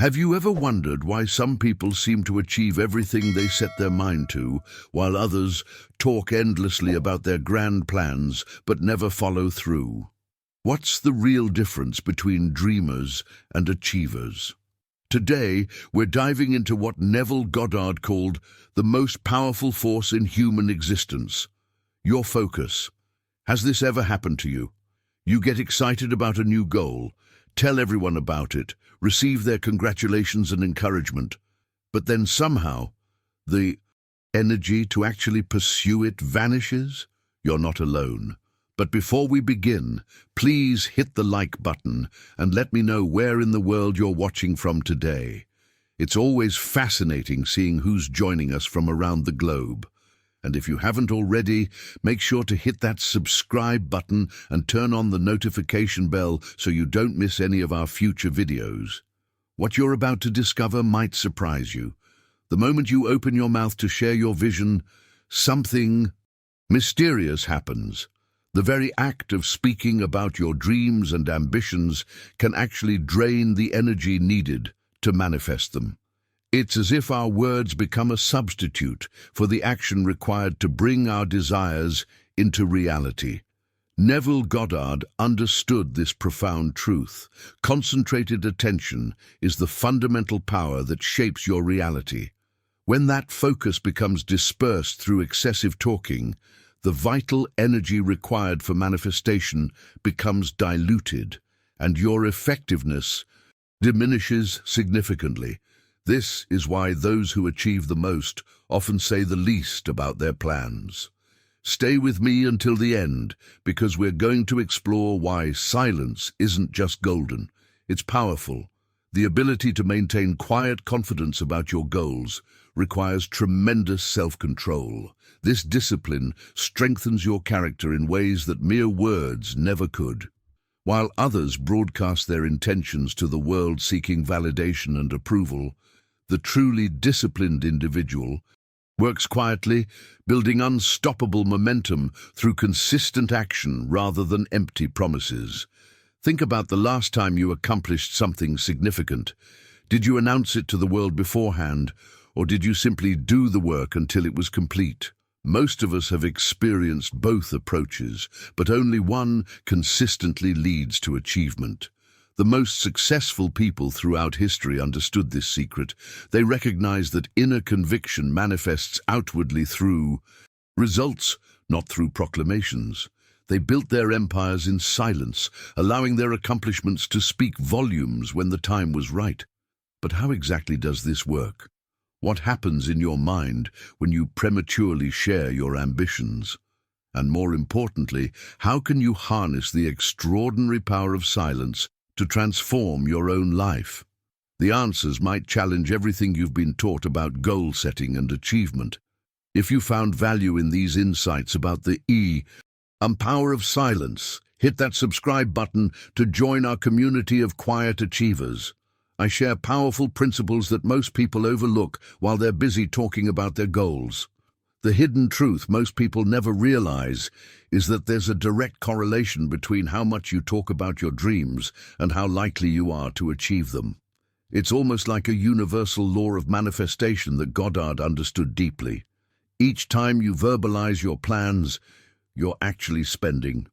Have you ever wondered why some people seem to achieve everything they set their mind to, while others talk endlessly about their grand plans but never follow through? What's the real difference between dreamers and achievers? Today, we're diving into what Neville Goddard called the most powerful force in human existence: your focus. Has this ever happened to you? You get excited about a new goal, tell everyone about it, receive their congratulations and encouragement, but then somehow the energy to actually pursue it vanishes? You're not alone. But before we begin, please hit the like button and let me know where in the world you're watching from today. It's always fascinating seeing who's joining us from around the globe. And if you haven't already, make sure to hit that subscribe button and turn on the notification bell so you don't miss any of our future videos. What you're about to discover might surprise you. The moment you open your mouth to share your vision, something mysterious happens. The very act of speaking about your dreams and ambitions can actually drain the energy needed to manifest them. It's as if our words become a substitute for the action required to bring our desires into reality. Neville Goddard understood this profound truth. Concentrated attention is the fundamental power that shapes your reality. When that focus becomes dispersed through excessive talking, the vital energy required for manifestation becomes diluted, and your effectiveness diminishes significantly. This is why those who achieve the most often say the least about their plans. Stay with me until the end, because we're going to explore why silence isn't just golden, it's powerful. The ability to maintain quiet confidence about your goals requires tremendous self-control. This discipline strengthens your character in ways that mere words never could. While others broadcast their intentions to the world seeking validation and approval, the truly disciplined individual works quietly, building unstoppable momentum through consistent action rather than empty promises. Think about the last time you accomplished something significant. Did you announce it to the world beforehand, or did you simply do the work until it was complete? Most of us have experienced both approaches, but only one consistently leads to achievement. The most successful people throughout history understood this secret. They recognized that inner conviction manifests outwardly through results, not through proclamations. They built their empires in silence, allowing their accomplishments to speak volumes when the time was right. But how exactly does this work? What happens in your mind when you prematurely share your ambitions? And more importantly, how can you harness the extraordinary power of silence to transform your own life? The answers might challenge everything you've been taught about goal setting and achievement. If you found value in these insights about the power of silence, hit that subscribe button to join our community of quiet achievers. I share powerful principles that most people overlook while they're busy talking about their goals. The hidden truth most people never realize is that there's a direct correlation between how much you talk about your dreams and how likely you are to achieve them. It's almost like a universal law of manifestation that Goddard understood deeply. Each time you verbalize your plans, you're actually spending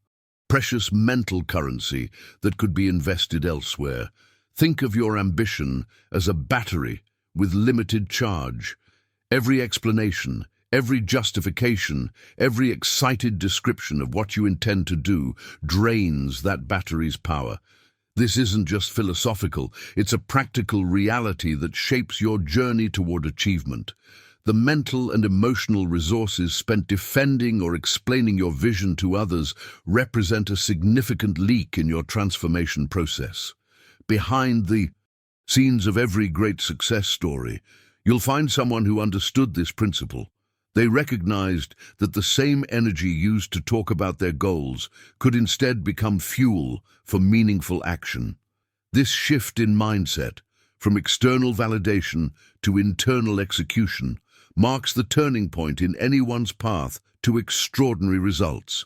precious mental currency that could be invested elsewhere. Think of your ambition as a battery with limited charge. Every explanation, every justification, every excited description of what you intend to do drains that battery's power. This isn't just philosophical, it's a practical reality that shapes your journey toward achievement. The mental and emotional resources spent defending or explaining your vision to others represent a significant leak in your transformation process. Behind the scenes of every great success story, you'll find someone who understood this principle. They recognized that the same energy used to talk about their goals could instead become fuel for meaningful action. This shift in mindset, from external validation to internal execution, marks the turning point in anyone's path to extraordinary results.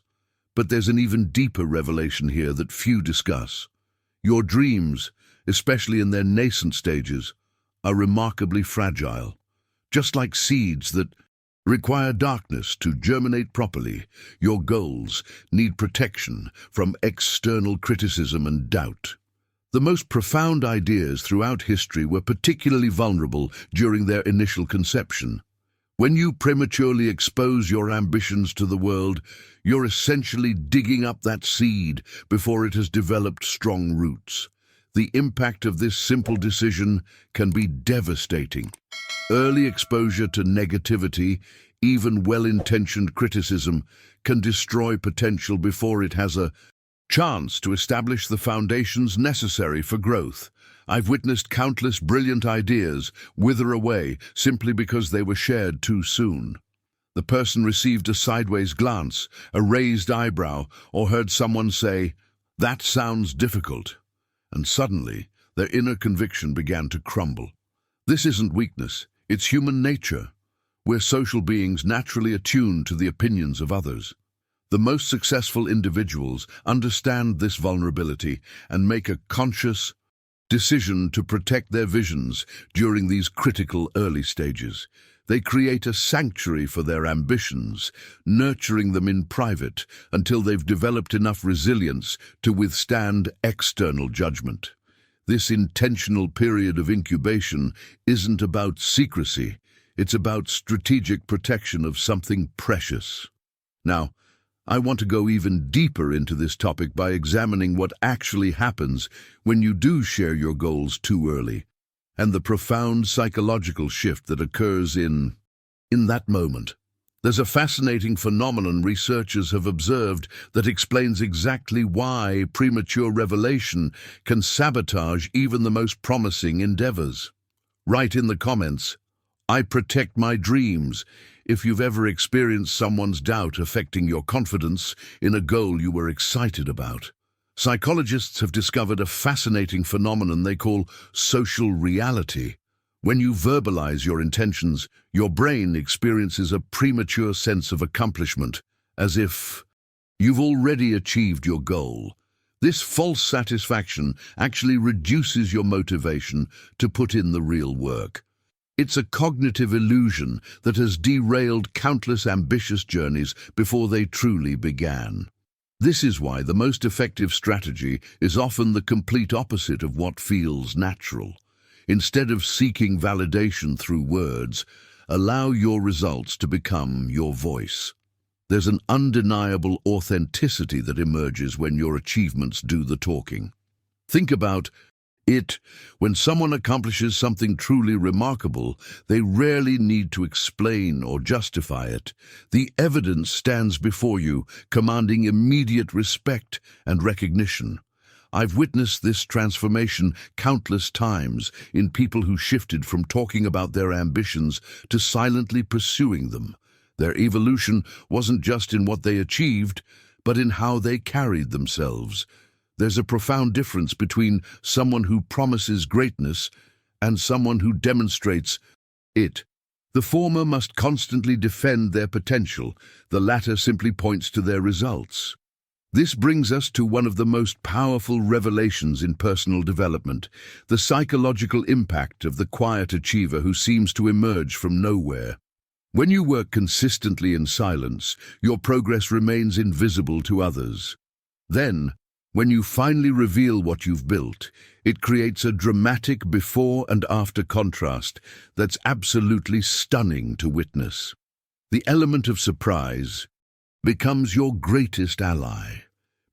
But there's an even deeper revelation here that few discuss. Your dreams especially in their nascent stages, are remarkably fragile. Just like seeds that require darkness to germinate properly, your goals need protection from external criticism and doubt. The most profound ideas throughout history were particularly vulnerable during their initial conception. When you prematurely expose your ambitions to the world, you're essentially digging up that seed before it has developed strong roots. The impact of this simple decision can be devastating. Early exposure to negativity, even well-intentioned criticism, can destroy potential before it has a chance to establish the foundations necessary for growth. I've witnessed countless brilliant ideas wither away simply because they were shared too soon. The person received a sideways glance, a raised eyebrow, or heard someone say, "That sounds difficult," and suddenly their inner conviction began to crumble. This isn't weakness, it's human nature. We're social beings naturally attuned to the opinions of others. The most successful individuals understand this vulnerability and make a conscious decision to protect their visions during these critical early stages. They create a sanctuary for their ambitions, nurturing them in private until they've developed enough resilience to withstand external judgment. This intentional period of incubation isn't about secrecy, it's about strategic protection of something precious. Now, I want to go even deeper into this topic by examining what actually happens when you do share your goals too early, and the profound psychological shift that occurs in that moment. There's a fascinating phenomenon researchers have observed that explains exactly why premature revelation can sabotage even the most promising endeavors. Write in the comments, "I protect my dreams," if you've ever experienced someone's doubt affecting your confidence in a goal you were excited about. Psychologists have discovered a fascinating phenomenon they call social reality. When you verbalize your intentions, your brain experiences a premature sense of accomplishment, as if you've already achieved your goal. This false satisfaction actually reduces your motivation to put in the real work. It's a cognitive illusion that has derailed countless ambitious journeys before they truly began. This is why the most effective strategy is often the complete opposite of what feels natural. Instead of seeking validation through words, allow your results to become your voice. There's an undeniable authenticity that emerges when your achievements do the talking. Think about it. When someone accomplishes something truly remarkable, they rarely need to explain or justify it. The evidence stands before you, commanding immediate respect and recognition. I've witnessed this transformation countless times in people who shifted from talking about their ambitions to silently pursuing them. Their evolution wasn't just in what they achieved, but in how they carried themselves. There's a profound difference between someone who promises greatness and someone who demonstrates it. The former must constantly defend their potential, the latter simply points to their results. This brings us to one of the most powerful revelations in personal development, the psychological impact of the quiet achiever who seems to emerge from nowhere. When you work consistently in silence, your progress remains invisible to others. Then, when you finally reveal what you've built, it creates a dramatic before and after contrast that's absolutely stunning to witness. The element of surprise becomes your greatest ally.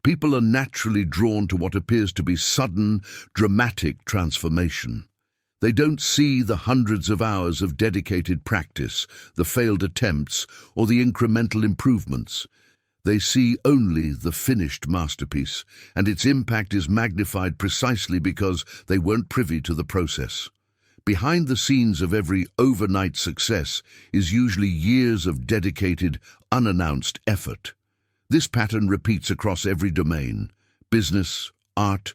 People are naturally drawn to what appears to be sudden, dramatic transformation. They don't see the hundreds of hours of dedicated practice, the failed attempts, or the incremental improvements. They see only the finished masterpiece, and its impact is magnified precisely because they weren't privy to the process. Behind the scenes of every overnight success is usually years of dedicated, unannounced effort. This pattern repeats across every domain: business, art,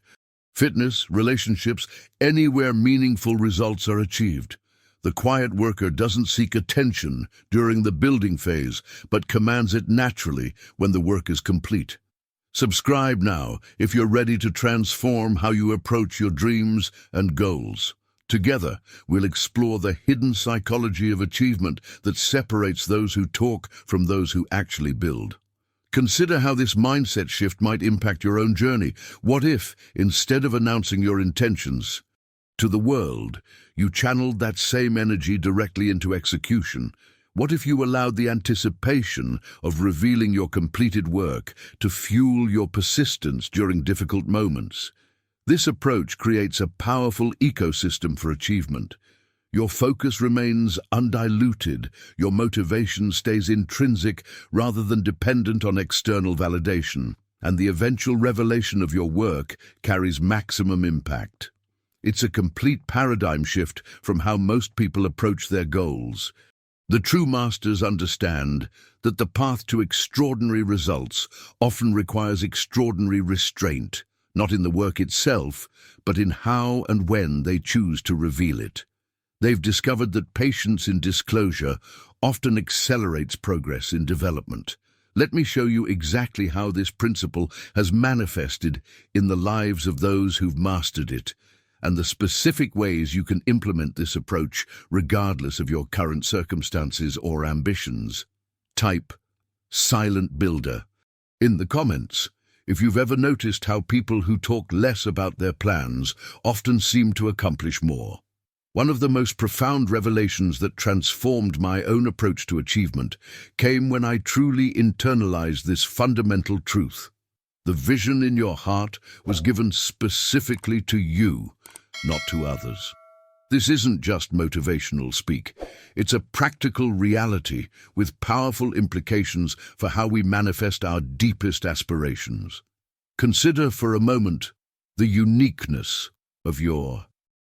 fitness, relationships, anywhere meaningful results are achieved. The quiet worker doesn't seek attention during the building phase, but commands it naturally when the work is complete. Subscribe now if you're ready to transform how you approach your dreams and goals. Together, we'll explore the hidden psychology of achievement that separates those who talk from those who actually build. Consider how this mindset shift might impact your own journey. What if, instead of announcing your intentions to the world, you channeled that same energy directly into execution? What if you allowed the anticipation of revealing your completed work to fuel your persistence during difficult moments? This approach creates a powerful ecosystem for achievement. Your focus remains undiluted, your motivation stays intrinsic rather than dependent on external validation, and the eventual revelation of your work carries maximum impact. It's a complete paradigm shift from how most people approach their goals. The true masters understand that the path to extraordinary results often requires extraordinary restraint, not in the work itself, but in how and when they choose to reveal it. They've discovered that patience in disclosure often accelerates progress in development. Let me show you exactly how this principle has manifested in the lives of those who've mastered it, and the specific ways you can implement this approach regardless of your current circumstances or ambitions. Type silent builder in the comments if you've ever noticed how people who talk less about their plans often seem to accomplish more. One of the most profound revelations that transformed my own approach to achievement came when I truly internalized this fundamental truth. The vision in your heart was given specifically to you, not to others. This isn't just motivational speak. It's a practical reality with powerful implications for how we manifest our deepest aspirations. Consider for a moment the uniqueness of your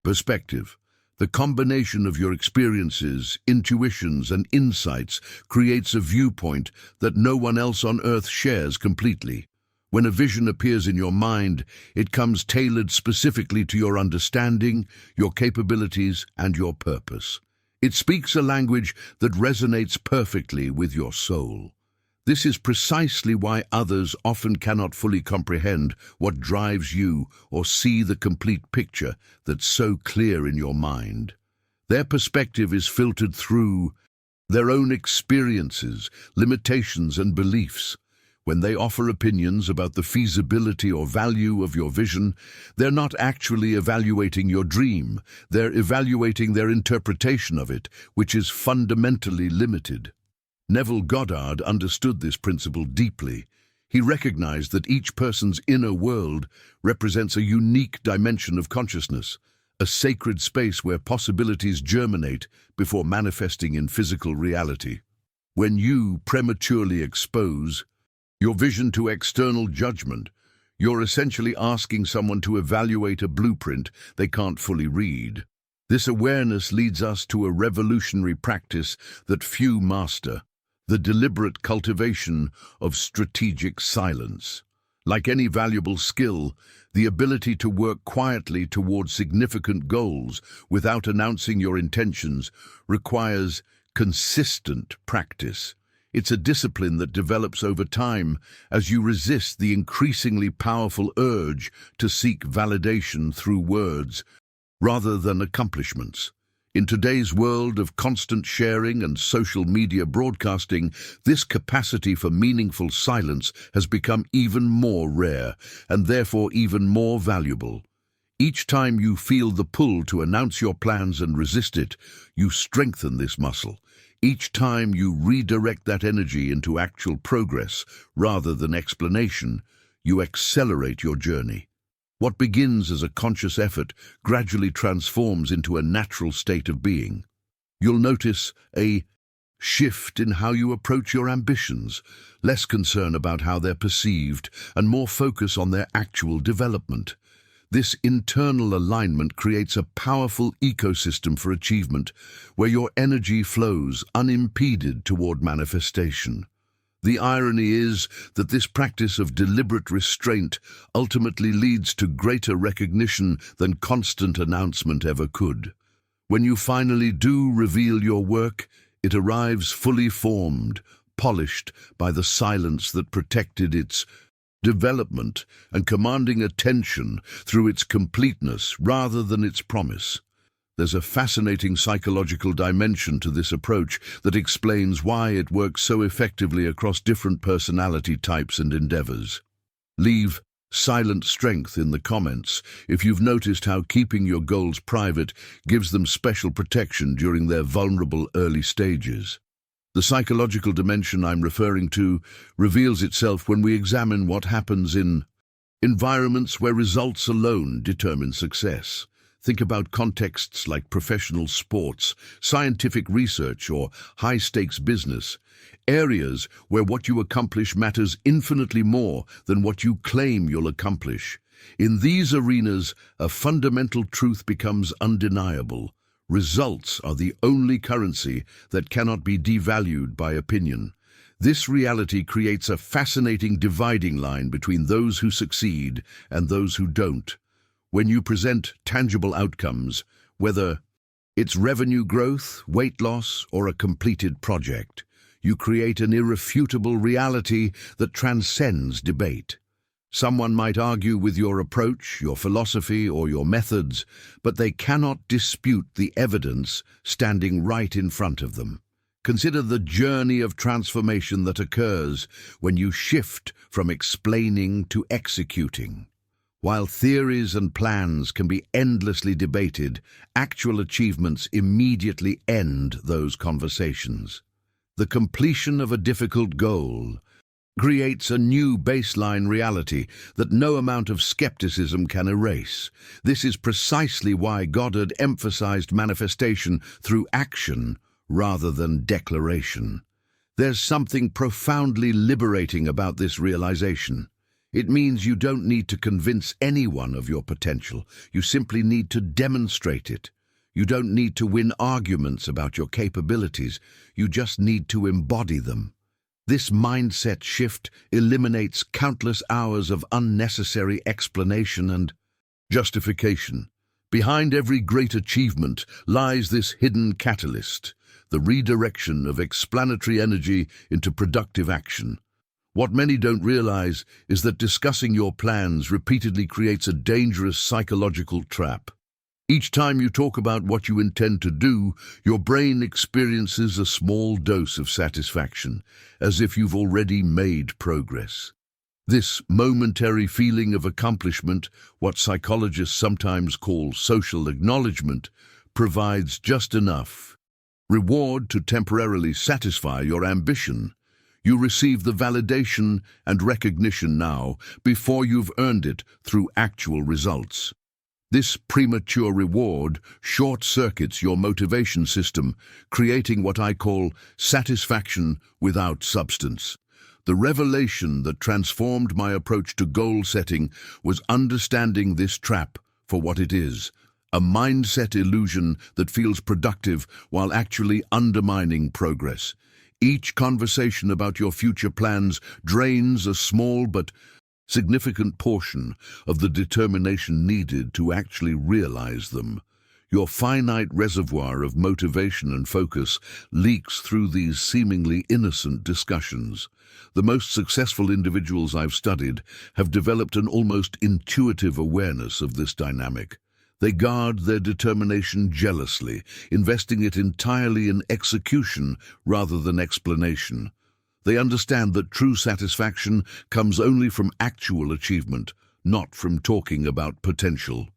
perspective. The combination of your experiences, intuitions, and insights creates a viewpoint that no one else on earth shares completely. When a vision appears in your mind, it comes tailored specifically to your understanding, your capabilities, and your purpose. It speaks a language that resonates perfectly with your soul. This is precisely why others often cannot fully comprehend what drives you or see the complete picture that's so clear in your mind. Their perspective is filtered through their own experiences, limitations, and beliefs. When they offer opinions about the feasibility or value of your vision, they're not actually evaluating your dream. They're evaluating their interpretation of it, which is fundamentally limited. Neville Goddard understood this principle deeply. He recognized that each person's inner world represents a unique dimension of consciousness, a sacred space where possibilities germinate before manifesting in physical reality. When you prematurely expose your vision to external judgment, you're essentially asking someone to evaluate a blueprint they can't fully read. This awareness leads us to a revolutionary practice that few master: the deliberate cultivation of strategic silence. Like any valuable skill, the ability to work quietly toward significant goals without announcing your intentions requires consistent practice. It's a discipline that develops over time as you resist the increasingly powerful urge to seek validation through words rather than accomplishments. In today's world of constant sharing and social media broadcasting, this capacity for meaningful silence has become even more rare and therefore even more valuable. Each time you feel the pull to announce your plans and resist it, you strengthen this muscle. Each time you redirect that energy into actual progress rather than explanation, you accelerate your journey. What begins as a conscious effort gradually transforms into a natural state of being. You'll notice a shift in how you approach your ambitions, less concern about how they're perceived, and more focus on their actual development. This internal alignment creates a powerful ecosystem for achievement, where your energy flows unimpeded toward manifestation. The irony is that this practice of deliberate restraint ultimately leads to greater recognition than constant announcement ever could. When you finally do reveal your work, it arrives fully formed, polished by the silence that protected its development, and commanding attention through its completeness rather than its promise. There's a fascinating psychological dimension to this approach that explains why it works so effectively across different personality types and endeavors. Leave silent strength in the comments if you've noticed how keeping your goals private gives them special protection during their vulnerable early stages. The psychological dimension I'm referring to reveals itself when we examine what happens in environments where results alone determine success. Think about contexts like professional sports, scientific research, or high-stakes business, areas where what you accomplish matters infinitely more than what you claim you'll accomplish. In these arenas, a fundamental truth becomes undeniable. Results are the only currency that cannot be devalued by opinion. This reality creates a fascinating dividing line between those who succeed and those who don't. When you present tangible outcomes, whether it's revenue growth, weight loss, or a completed project, you create an irrefutable reality that transcends debate. Someone might argue with your approach, your philosophy, or your methods, but they cannot dispute the evidence standing right in front of them. Consider the journey of transformation that occurs when you shift from explaining to executing. While theories and plans can be endlessly debated, actual achievements immediately end those conversations. The completion of a difficult goal creates a new baseline reality that no amount of skepticism can erase. This is precisely why Goddard emphasized manifestation through action rather than declaration. There's something profoundly liberating about this realization. It means you don't need to convince anyone of your potential. You simply need to demonstrate it. You don't need to win arguments about your capabilities. You just need to embody them. This mindset shift eliminates countless hours of unnecessary explanation and justification. Behind every great achievement lies this hidden catalyst, the redirection of explanatory energy into productive action. What many don't realize is that discussing your plans repeatedly creates a dangerous psychological trap. Each time you talk about what you intend to do, your brain experiences a small dose of satisfaction, as if you've already made progress. This momentary feeling of accomplishment, what psychologists sometimes call social acknowledgement, provides just enough reward to temporarily satisfy your ambition. You receive the validation and recognition now before you've earned it through actual results. This premature reward short-circuits your motivation system, creating what I call satisfaction without substance. The revelation that transformed my approach to goal setting was understanding this trap for what it is, a mindset illusion that feels productive while actually undermining progress. Each conversation about your future plans drains a small but significant portion of the determination needed to actually realize them. Your finite reservoir of motivation and focus leaks through these seemingly innocent discussions. The most successful individuals I've studied have developed an almost intuitive awareness of this dynamic. They guard their determination jealously, investing it entirely in execution rather than explanation. They understand that true satisfaction comes only from actual achievement, not from talking about potential.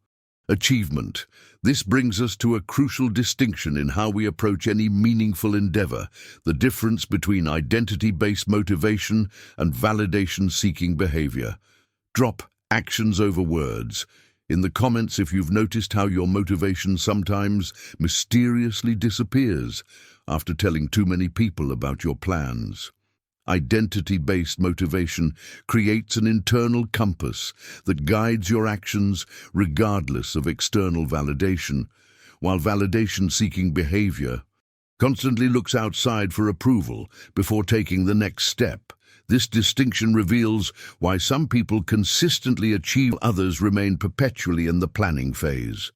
Achievement. This brings us to a crucial distinction in how we approach any meaningful endeavor, the difference between identity-based motivation and validation-seeking behavior. Drop actions over words. In the comments if you've noticed how your motivation sometimes mysteriously disappears after telling too many people about your plans. Identity-based motivation creates an internal compass that guides your actions regardless of external validation, while validation-seeking behavior constantly looks outside for approval before taking the next step. This distinction reveals why some people consistently achieve, others remain perpetually in the planning phase.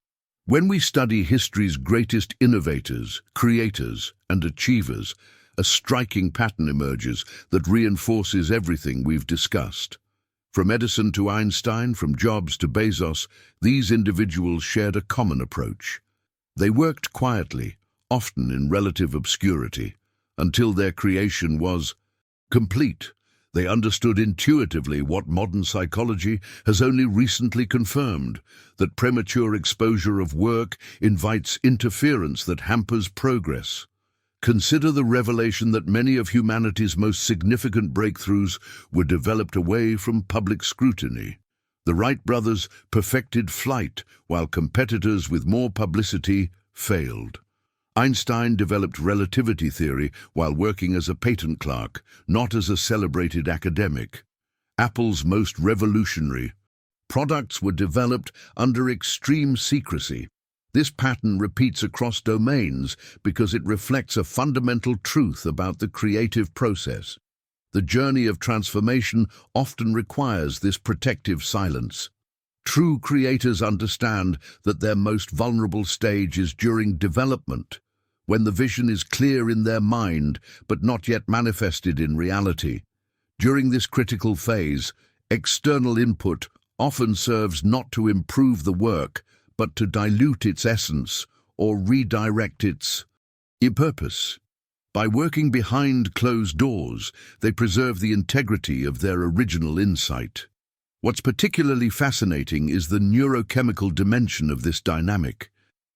When we study history's greatest innovators, creators, and achievers, a striking pattern emerges that reinforces everything we've discussed. From Edison to Einstein, from Jobs to Bezos, these individuals shared a common approach. They worked quietly, often in relative obscurity, until their creation was complete. They understood intuitively what modern psychology has only recently confirmed, that premature exposure of work invites interference that hampers progress. Consider the revelation that many of humanity's most significant breakthroughs were developed away from public scrutiny. The Wright brothers perfected flight, while competitors with more publicity failed. Einstein developed relativity theory while working as a patent clerk, not as a celebrated academic. Apple's most revolutionary products were developed under extreme secrecy. This pattern repeats across domains because it reflects a fundamental truth about the creative process. The journey of transformation often requires this protective silence. True creators understand that their most vulnerable stage is during development, when the vision is clear in their mind but not yet manifested in reality. During this critical phase, external input often serves not to improve the work, but to dilute its essence or redirect its purpose. By working behind closed doors, they preserve the integrity of their original insight. What's particularly fascinating is the neurochemical dimension of this dynamic.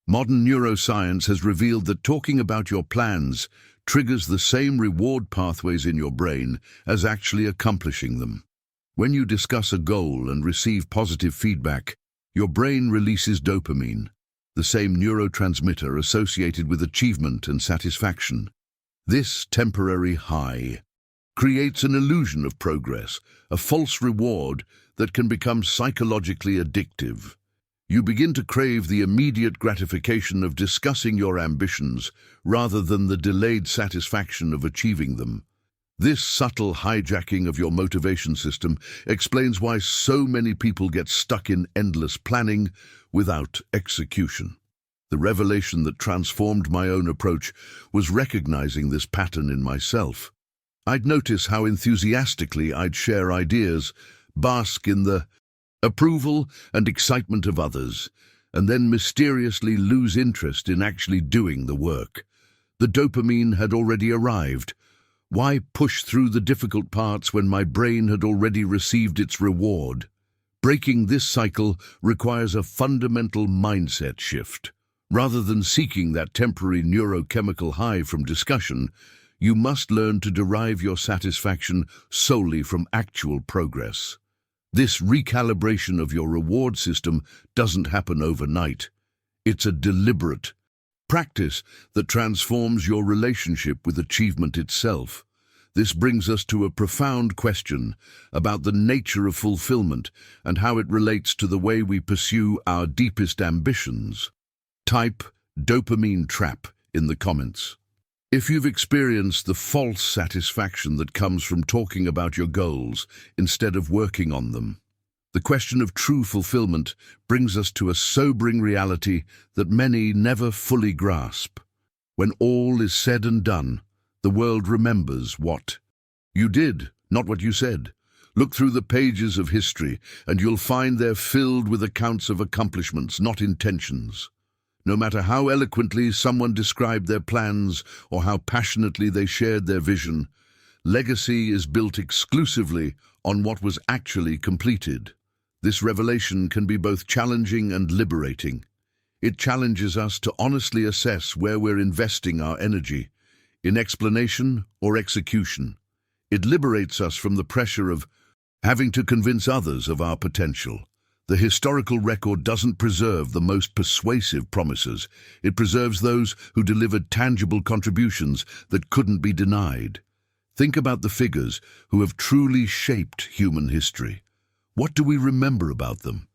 Modern neuroscience has revealed that talking about your plans triggers the same reward pathways in your brain as actually accomplishing them. When you discuss a goal and receive positive feedback, your brain releases dopamine, the same neurotransmitter associated with achievement and satisfaction. This temporary high creates an illusion of progress, a false reward that can become psychologically addictive. You begin to crave the immediate gratification of discussing your ambitions rather than the delayed satisfaction of achieving them. This subtle hijacking of your motivation system explains why so many people get stuck in endless planning without execution. The revelation that transformed my own approach was recognizing this pattern in myself. I'd notice how enthusiastically I'd share ideas, bask in the approval and excitement of others, and then mysteriously lose interest in actually doing the work. The dopamine had already arrived. Why push through the difficult parts when my brain had already received its reward? Breaking this cycle requires a fundamental mindset shift. Rather than seeking that temporary neurochemical high from discussion, you must learn to derive your satisfaction solely from actual progress. This recalibration of your reward system doesn't happen overnight. It's a deliberate practice that transforms your relationship with achievement itself. This brings us to a profound question about the nature of fulfillment and how it relates to the way we pursue our deepest ambitions. Type dopamine trap in the comments if you've experienced the false satisfaction that comes from talking about your goals instead of working on them. The question of true fulfillment brings us to a sobering reality that many never fully grasp. When all is said and done, the world remembers what you did, not what you said. Look through the pages of history, and you'll find they're filled with accounts of accomplishments, not intentions. No matter how eloquently someone described their plans or how passionately they shared their vision, legacy is built exclusively on what was actually completed. This revelation can be both challenging and liberating. It challenges us to honestly assess where we're investing our energy, in explanation or execution. It liberates us from the pressure of having to convince others of our potential. The historical record doesn't preserve the most persuasive promises. It preserves those who delivered tangible contributions that couldn't be denied. Think about the figures who have truly shaped human history. What do we remember about them?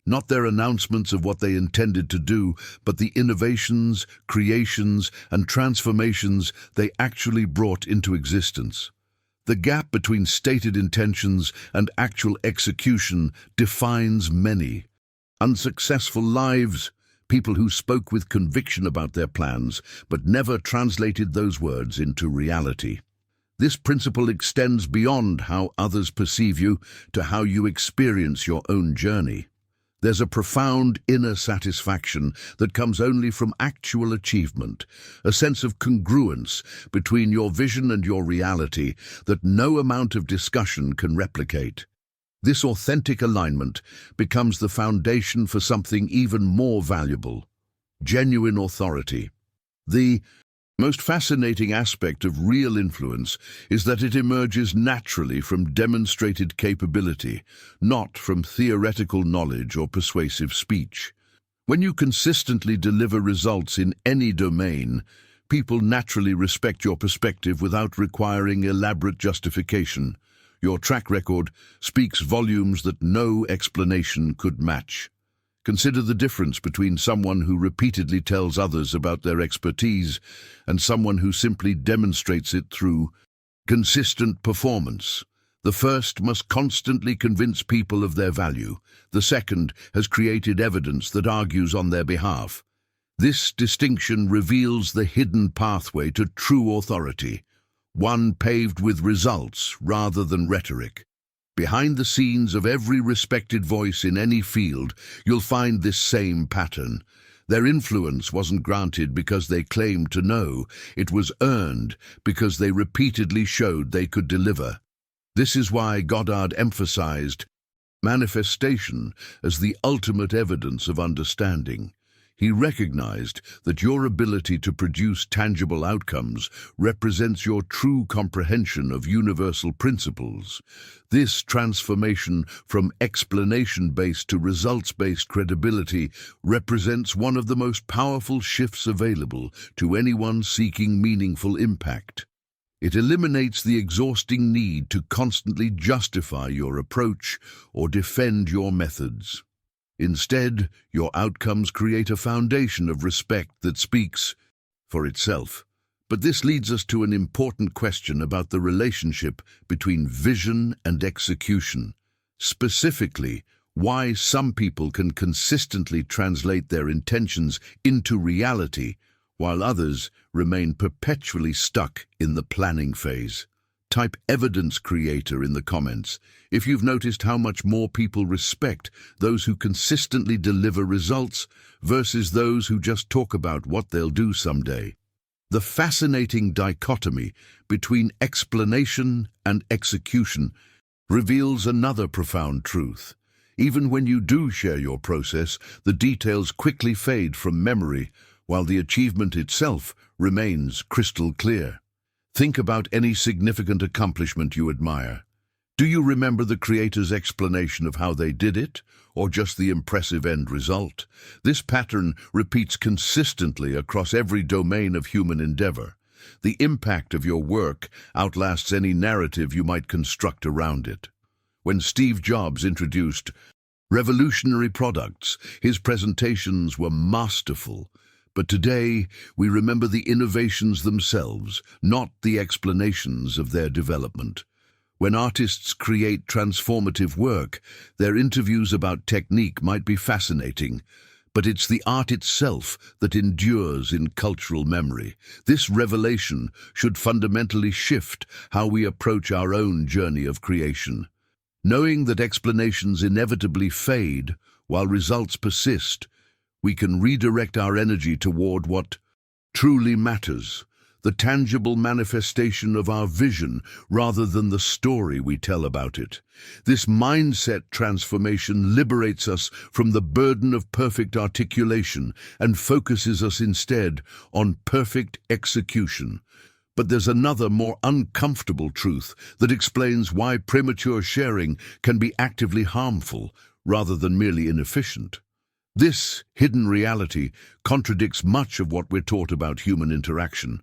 Not their announcements of what they intended to do, but the innovations, creations, and transformations they actually brought into existence. The gap between stated intentions and actual execution defines many unsuccessful lives, people who spoke with conviction about their plans but never translated those words into reality. This principle extends beyond how others perceive you to how you experience your own journey. There's a profound inner satisfaction that comes only from actual achievement, a sense of congruence between your vision and your reality that no amount of discussion can replicate. This authentic alignment becomes the foundation for something even more valuable: genuine authority. The most fascinating aspect of real influence is that it emerges naturally from demonstrated capability, not from theoretical knowledge or persuasive speech. When you consistently deliver results in any domain, people naturally respect your perspective without requiring elaborate justification. Your track record speaks volumes that no explanation could match. Consider the difference between someone who repeatedly tells others about their expertise and someone who simply demonstrates it through consistent performance. The first must constantly convince people of their value. The second has created evidence that argues on their behalf. This distinction reveals the hidden pathway to true authority, one paved with results rather than rhetoric. Behind the scenes of every respected voice in any field, you'll find this same pattern. Their influence wasn't granted because they claimed to know. It was earned because they repeatedly showed they could deliver. This is why Goddard emphasized manifestation as the ultimate evidence of understanding. He recognized that your ability to produce tangible outcomes represents your true comprehension of universal principles. This transformation from explanation-based to results-based credibility represents one of the most powerful shifts available to anyone seeking meaningful impact. It eliminates the exhausting need to constantly justify your approach or defend your methods. Instead, your outcomes create a foundation of respect that speaks for itself. But this leads us to an important question about the relationship between vision and execution. Specifically, why some people can consistently translate their intentions into reality, while others remain perpetually stuck in the planning phase. Type evidence creator in the comments if you've noticed how much more people respect those who consistently deliver results versus those who just talk about what they'll do someday. The fascinating dichotomy between explanation and execution reveals another profound truth. Even when you do share your process, the details quickly fade from memory, while the achievement itself remains crystal clear. Think about any significant accomplishment you admire. Do you remember the creator's explanation of how they did it, or just the impressive end result? This pattern repeats consistently across every domain of human endeavor. The impact of your work outlasts any narrative you might construct around it. When Steve Jobs introduced revolutionary products, his presentations were masterful. But today, we remember the innovations themselves, not the explanations of their development. When artists create transformative work, their interviews about technique might be fascinating, but it's the art itself that endures in cultural memory. This revelation should fundamentally shift how we approach our own journey of creation. Knowing that explanations inevitably fade while results persist, we can redirect our energy toward what truly matters, the tangible manifestation of our vision rather than the story we tell about it. This mindset transformation liberates us from the burden of perfect articulation and focuses us instead on perfect execution. But there's another, more uncomfortable truth that explains why premature sharing can be actively harmful rather than merely inefficient. This hidden reality contradicts much of what we're taught about human interaction,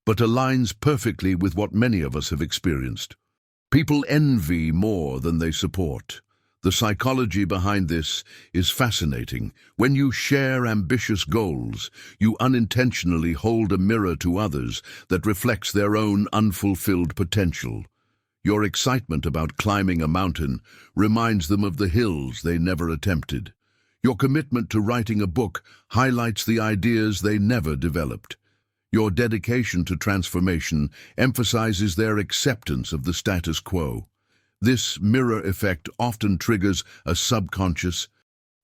but aligns perfectly with what many of us have experienced. People envy more than they support. The psychology behind this is fascinating. When you share ambitious goals, you unintentionally hold a mirror to others that reflects their own unfulfilled potential. Your excitement about climbing a mountain reminds them of the hills they never attempted. Your commitment to writing a book highlights the ideas they never developed. Your dedication to transformation emphasizes their acceptance of the status quo. This mirror effect often triggers a subconscious,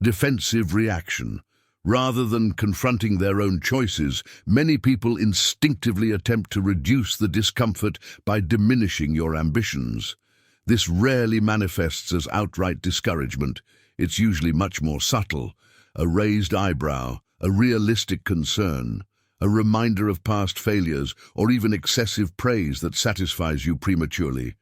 defensive reaction. Rather than confronting their own choices, many people instinctively attempt to reduce the discomfort by diminishing your ambitions. This rarely manifests as outright discouragement. It's usually much more subtle: a raised eyebrow, a realistic concern, a reminder of past failures, or even excessive praise that satisfies you prematurely.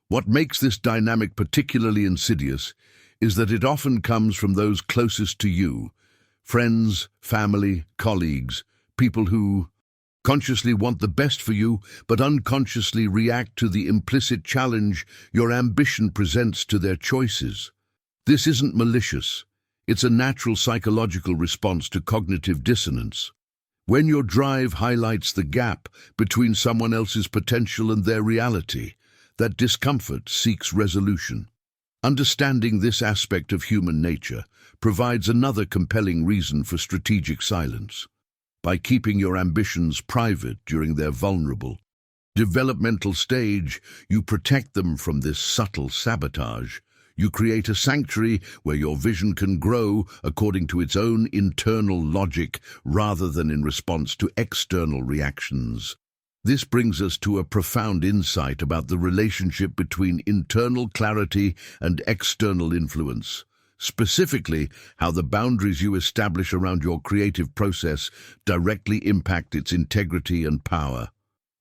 What makes this dynamic particularly insidious is that it often comes from those closest to you: friends, family, colleagues, people who consciously want the best for you, but unconsciously react to the implicit challenge your ambition presents to their choices. This isn't malicious. It's a natural psychological response to cognitive dissonance. When your drive highlights the gap between someone else's potential and their reality, that discomfort seeks resolution. Understanding this aspect of human nature provides another compelling reason for strategic silence. By keeping your ambitions private during their vulnerable, developmental stage, you protect them from this subtle sabotage. You create a sanctuary where your vision can grow according to its own internal logic rather than in response to external reactions. This brings us to a profound insight about the relationship between internal clarity and external influence. Specifically, how the boundaries you establish around your creative process directly impact its integrity and power.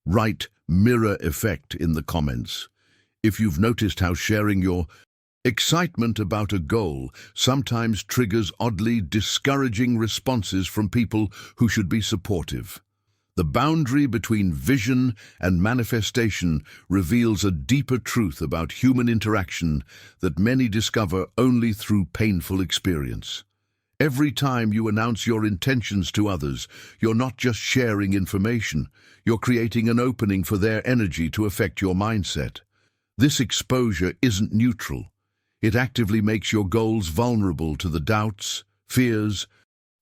Write "mirror effect" in the comments if you've noticed how sharing your excitement about a goal sometimes triggers oddly discouraging responses from people who should be supportive. The boundary between vision and manifestation reveals a deeper truth about human interaction that many discover only through painful experience. Every time you announce your intentions to others, you're not just sharing information, you're creating an opening for their energy to affect your mindset. This exposure isn't neutral. It actively makes your goals vulnerable to the doubts, fears,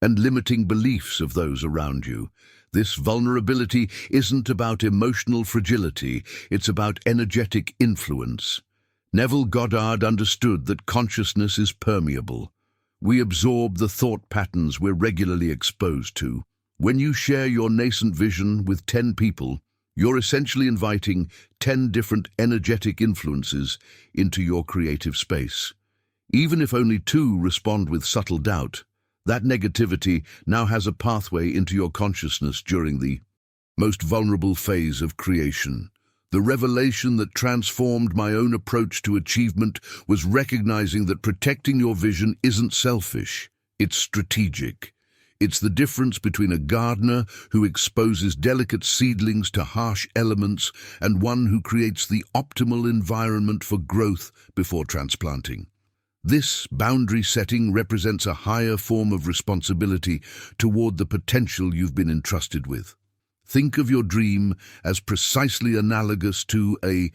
and limiting beliefs of those around you. This vulnerability isn't about emotional fragility, it's about energetic influence. Neville Goddard understood that consciousness is permeable. We absorb the thought patterns we're regularly exposed to. When you share your nascent vision with 10 people, you're essentially inviting 10 different energetic influences into your creative space. Even if only 2 respond with subtle doubt, that negativity now has a pathway into your consciousness during the most vulnerable phase of creation. The revelation that transformed my own approach to achievement was recognizing that protecting your vision isn't selfish, it's strategic. It's the difference between a gardener who exposes delicate seedlings to harsh elements and one who creates the optimal environment for growth before transplanting. This boundary setting represents a higher form of responsibility toward the potential you've been entrusted with. Think of your dream as precisely analogous to a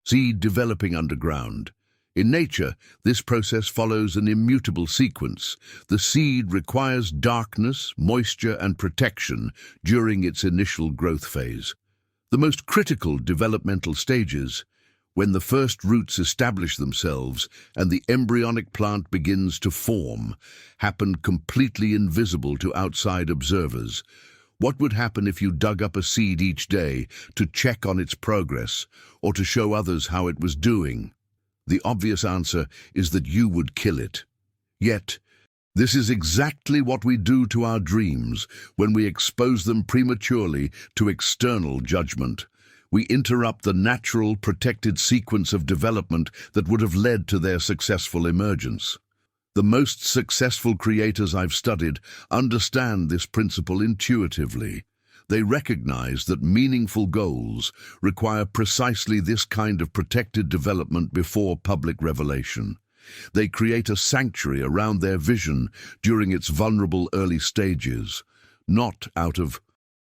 seed developing underground. In nature, this process follows an immutable sequence. The seed requires darkness, moisture, and protection during its initial growth phase. The most critical developmental stages, when the first roots establish themselves and the embryonic plant begins to form, happen completely invisible to outside observers. What would happen if you dug up a seed each day to check on its progress or to show others how it was doing? The obvious answer is that you would kill it. Yet, this is exactly what we do to our dreams when we expose them prematurely to external judgment. We interrupt the natural, protected sequence of development that would have led to their successful emergence. The most successful creators I've studied understand this principle intuitively. They recognize that meaningful goals require precisely this kind of protected development before public revelation. They create a sanctuary around their vision during its vulnerable early stages, not out of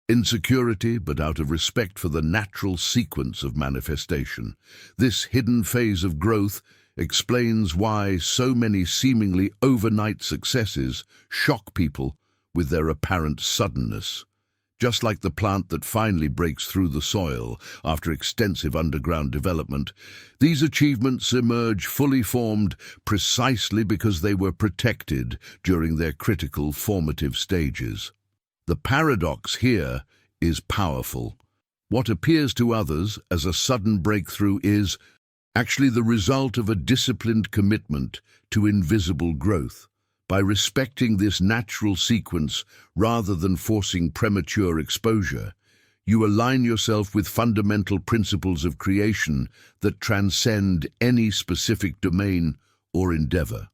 insecurity, but out of respect for the natural sequence of manifestation. This hidden phase of growth explains why so many seemingly overnight successes shock people with their apparent suddenness. Just like the plant that finally breaks through the soil after extensive underground development, these achievements emerge fully formed precisely because they were protected during their critical formative stages. The paradox here is powerful. What appears to others as a sudden breakthrough is actually the result of a disciplined commitment to invisible growth. By respecting this natural sequence rather than forcing premature exposure, you align yourself with fundamental principles of creation that transcend any specific domain or endeavor.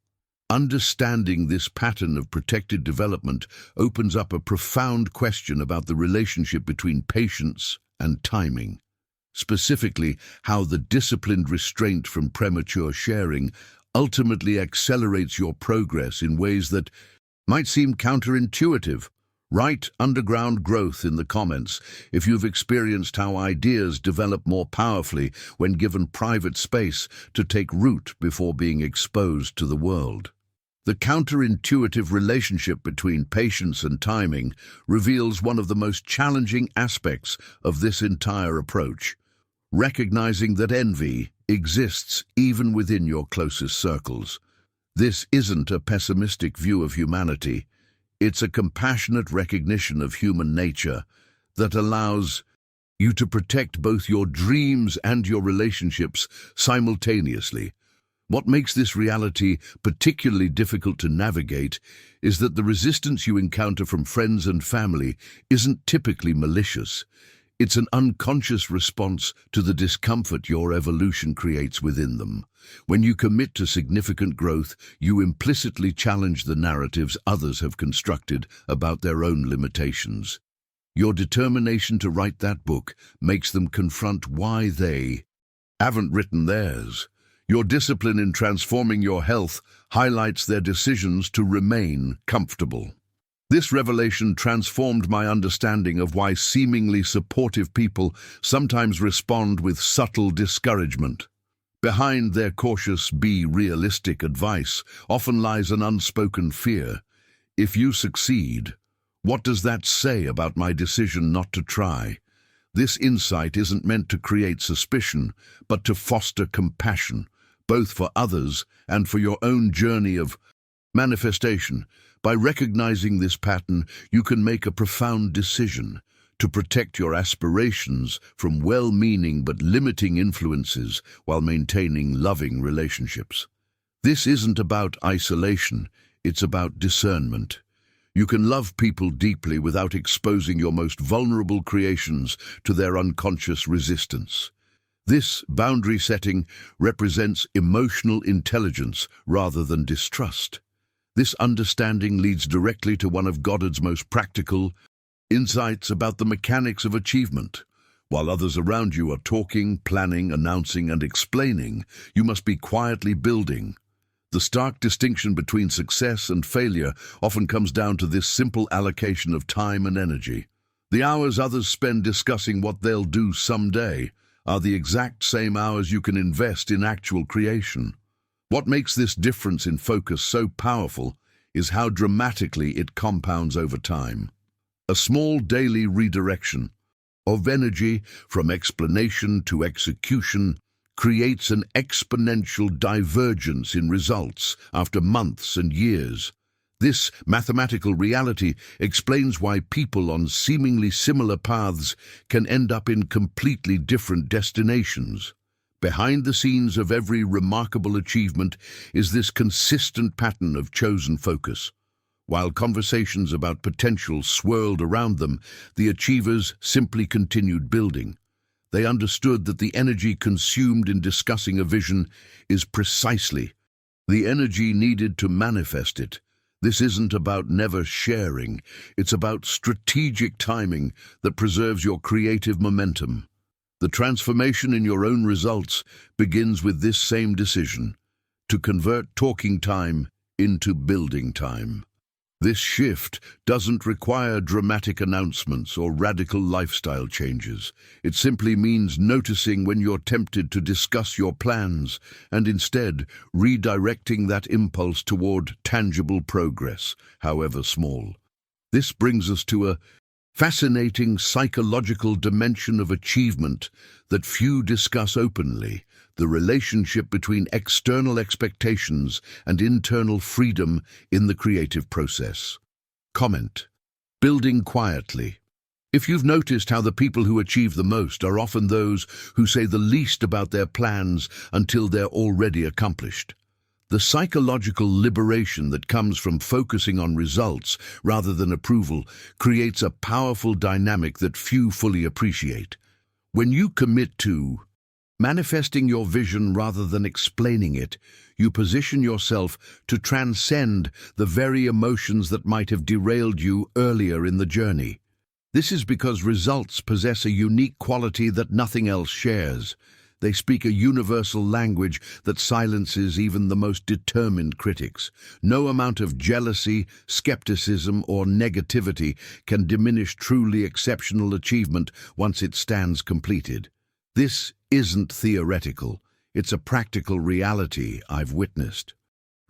Understanding this pattern of protected development opens up a profound question about the relationship between patience and timing. Specifically, how the disciplined restraint from premature sharing ultimately accelerates your progress in ways that might seem counterintuitive. Write underground growth in the comments if you've experienced how ideas develop more powerfully when given private space to take root before being exposed to the world. The counterintuitive relationship between patience and timing reveals one of the most challenging aspects of this entire approach. Recognizing that envy exists even within your closest circles. This isn't a pessimistic view of humanity. It's a compassionate recognition of human nature that allows you to protect both your dreams and your relationships simultaneously. What makes this reality particularly difficult to navigate is that the resistance you encounter from friends and family isn't typically malicious. It's an unconscious response to the discomfort your evolution creates within them. When you commit to significant growth, you implicitly challenge the narratives others have constructed about their own limitations. Your determination to write that book makes them confront why they haven't written theirs. Your discipline in transforming your health highlights their decisions to remain comfortable. This revelation transformed my understanding of why seemingly supportive people sometimes respond with subtle discouragement. Behind their cautious, be realistic advice often lies an unspoken fear. If you succeed, what does that say about my decision not to try? This insight isn't meant to create suspicion, but to foster compassion, both for others and for your own journey of manifestation. By recognizing this pattern, you can make a profound decision to protect your aspirations from well-meaning but limiting influences while maintaining loving relationships. This isn't about isolation, it's about discernment. You can love people deeply without exposing your most vulnerable creations to their unconscious resistance. This boundary setting represents emotional intelligence rather than distrust. This understanding leads directly to one of Goddard's most practical insights about the mechanics of achievement. While others around you are talking, planning, announcing, and explaining, you must be quietly building. The stark distinction between success and failure often comes down to this simple allocation of time and energy. The hours others spend discussing what they'll do someday are the exact same hours you can invest in actual creation. What makes this difference in focus so powerful is how dramatically it compounds over time. A small daily redirection of energy from explanation to execution creates an exponential divergence in results after months and years. This mathematical reality explains why people on seemingly similar paths can end up in completely different destinations. Behind the scenes of every remarkable achievement is this consistent pattern of chosen focus. While conversations about potential swirled around them, the achievers simply continued building. They understood that the energy consumed in discussing a vision is precisely the energy needed to manifest it. This isn't about never sharing, it's about strategic timing that preserves your creative momentum. The transformation in your own results begins with this same decision, to convert talking time into building time. This shift doesn't require dramatic announcements or radical lifestyle changes. It simply means noticing when you're tempted to discuss your plans and instead redirecting that impulse toward tangible progress, however small. This brings us to a fascinating psychological dimension of achievement that few discuss openly, the relationship between external expectations and internal freedom in the creative process. Comment. Building quietly. If you've noticed how the people who achieve the most are often those who say the least about their plans until they're already accomplished. The psychological liberation that comes from focusing on results rather than approval creates a powerful dynamic that few fully appreciate. When you commit to manifesting your vision rather than explaining it, you position yourself to transcend the very emotions that might have derailed you earlier in the journey. This is because results possess a unique quality that nothing else shares. They speak a universal language that silences even the most determined critics. No amount of jealousy, skepticism, or negativity can diminish truly exceptional achievement once it stands completed. This isn't theoretical. It's a practical reality I've witnessed.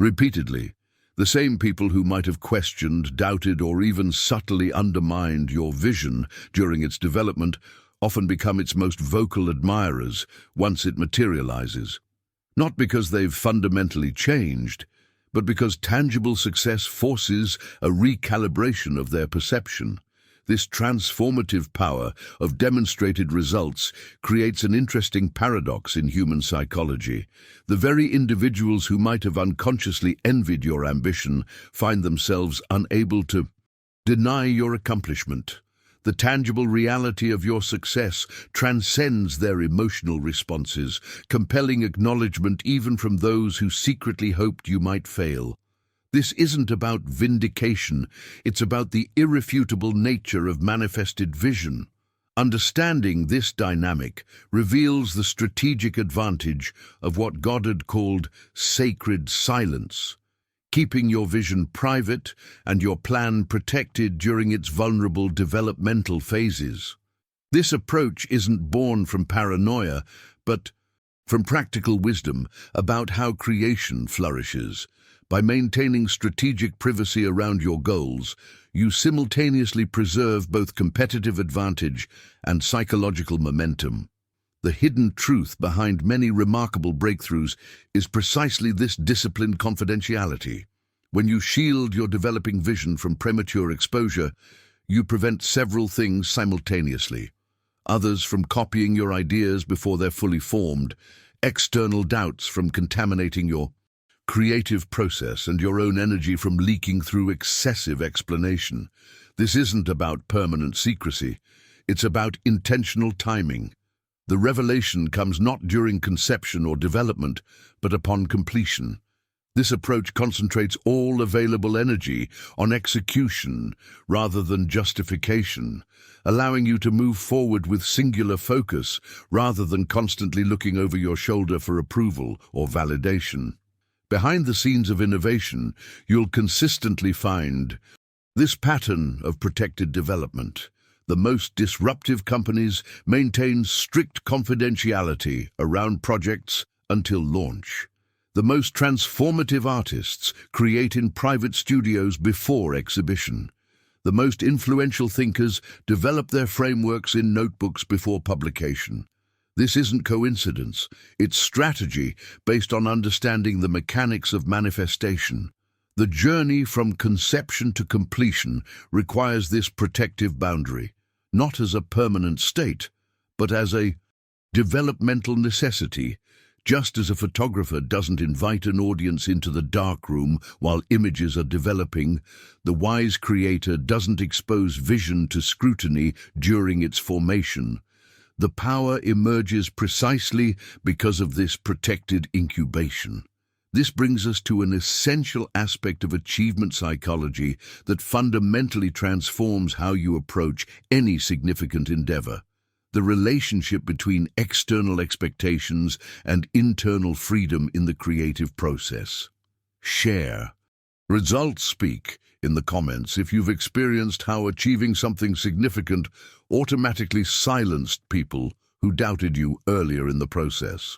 Repeatedly, the same people who might have questioned, doubted, or even subtly undermined your vision during its development often become its most vocal admirers once it materializes. Not because they've fundamentally changed, but because tangible success forces a recalibration of their perception. This transformative power of demonstrated results creates an interesting paradox in human psychology. The very individuals who might have unconsciously envied your ambition find themselves unable to deny your accomplishment. The tangible reality of your success transcends their emotional responses, compelling acknowledgement even from those who secretly hoped you might fail. This isn't about vindication, it's about the irrefutable nature of manifested vision. Understanding this dynamic reveals the strategic advantage of what Goddard called sacred silence, keeping your vision private and your plan protected during its vulnerable developmental phases. This approach isn't born from paranoia, but from practical wisdom about how creation flourishes. By maintaining strategic privacy around your goals, you simultaneously preserve both competitive advantage and psychological momentum. The hidden truth behind many remarkable breakthroughs is precisely this disciplined confidentiality. When you shield your developing vision from premature exposure, you prevent several things simultaneously. Others from copying your ideas before they're fully formed, external doubts from contaminating your creative process, and your own energy from leaking through excessive explanation. This isn't about permanent secrecy. It's about intentional timing. The revelation comes not during conception or development, but upon completion. This approach concentrates all available energy on execution rather than justification, allowing you to move forward with singular focus rather than constantly looking over your shoulder for approval or validation. Behind the scenes of innovation, you'll consistently find this pattern of protected development. The most disruptive companies maintain strict confidentiality around projects until launch. The most transformative artists create in private studios before exhibition. The most influential thinkers develop their frameworks in notebooks before publication. This isn't coincidence, it's strategy based on understanding the mechanics of manifestation. The journey from conception to completion requires this protective boundary, not as a permanent state, but as a developmental necessity. Just as a photographer doesn't invite an audience into the darkroom while images are developing, the wise creator doesn't expose vision to scrutiny during its formation. The power emerges precisely because of this protected incubation. This brings us to an essential aspect of achievement psychology that fundamentally transforms how you approach any significant endeavor: the relationship between external expectations and internal freedom in the creative process. Share. Results speak in the comments if you've experienced how achieving something significant automatically silenced people who doubted you earlier in the process.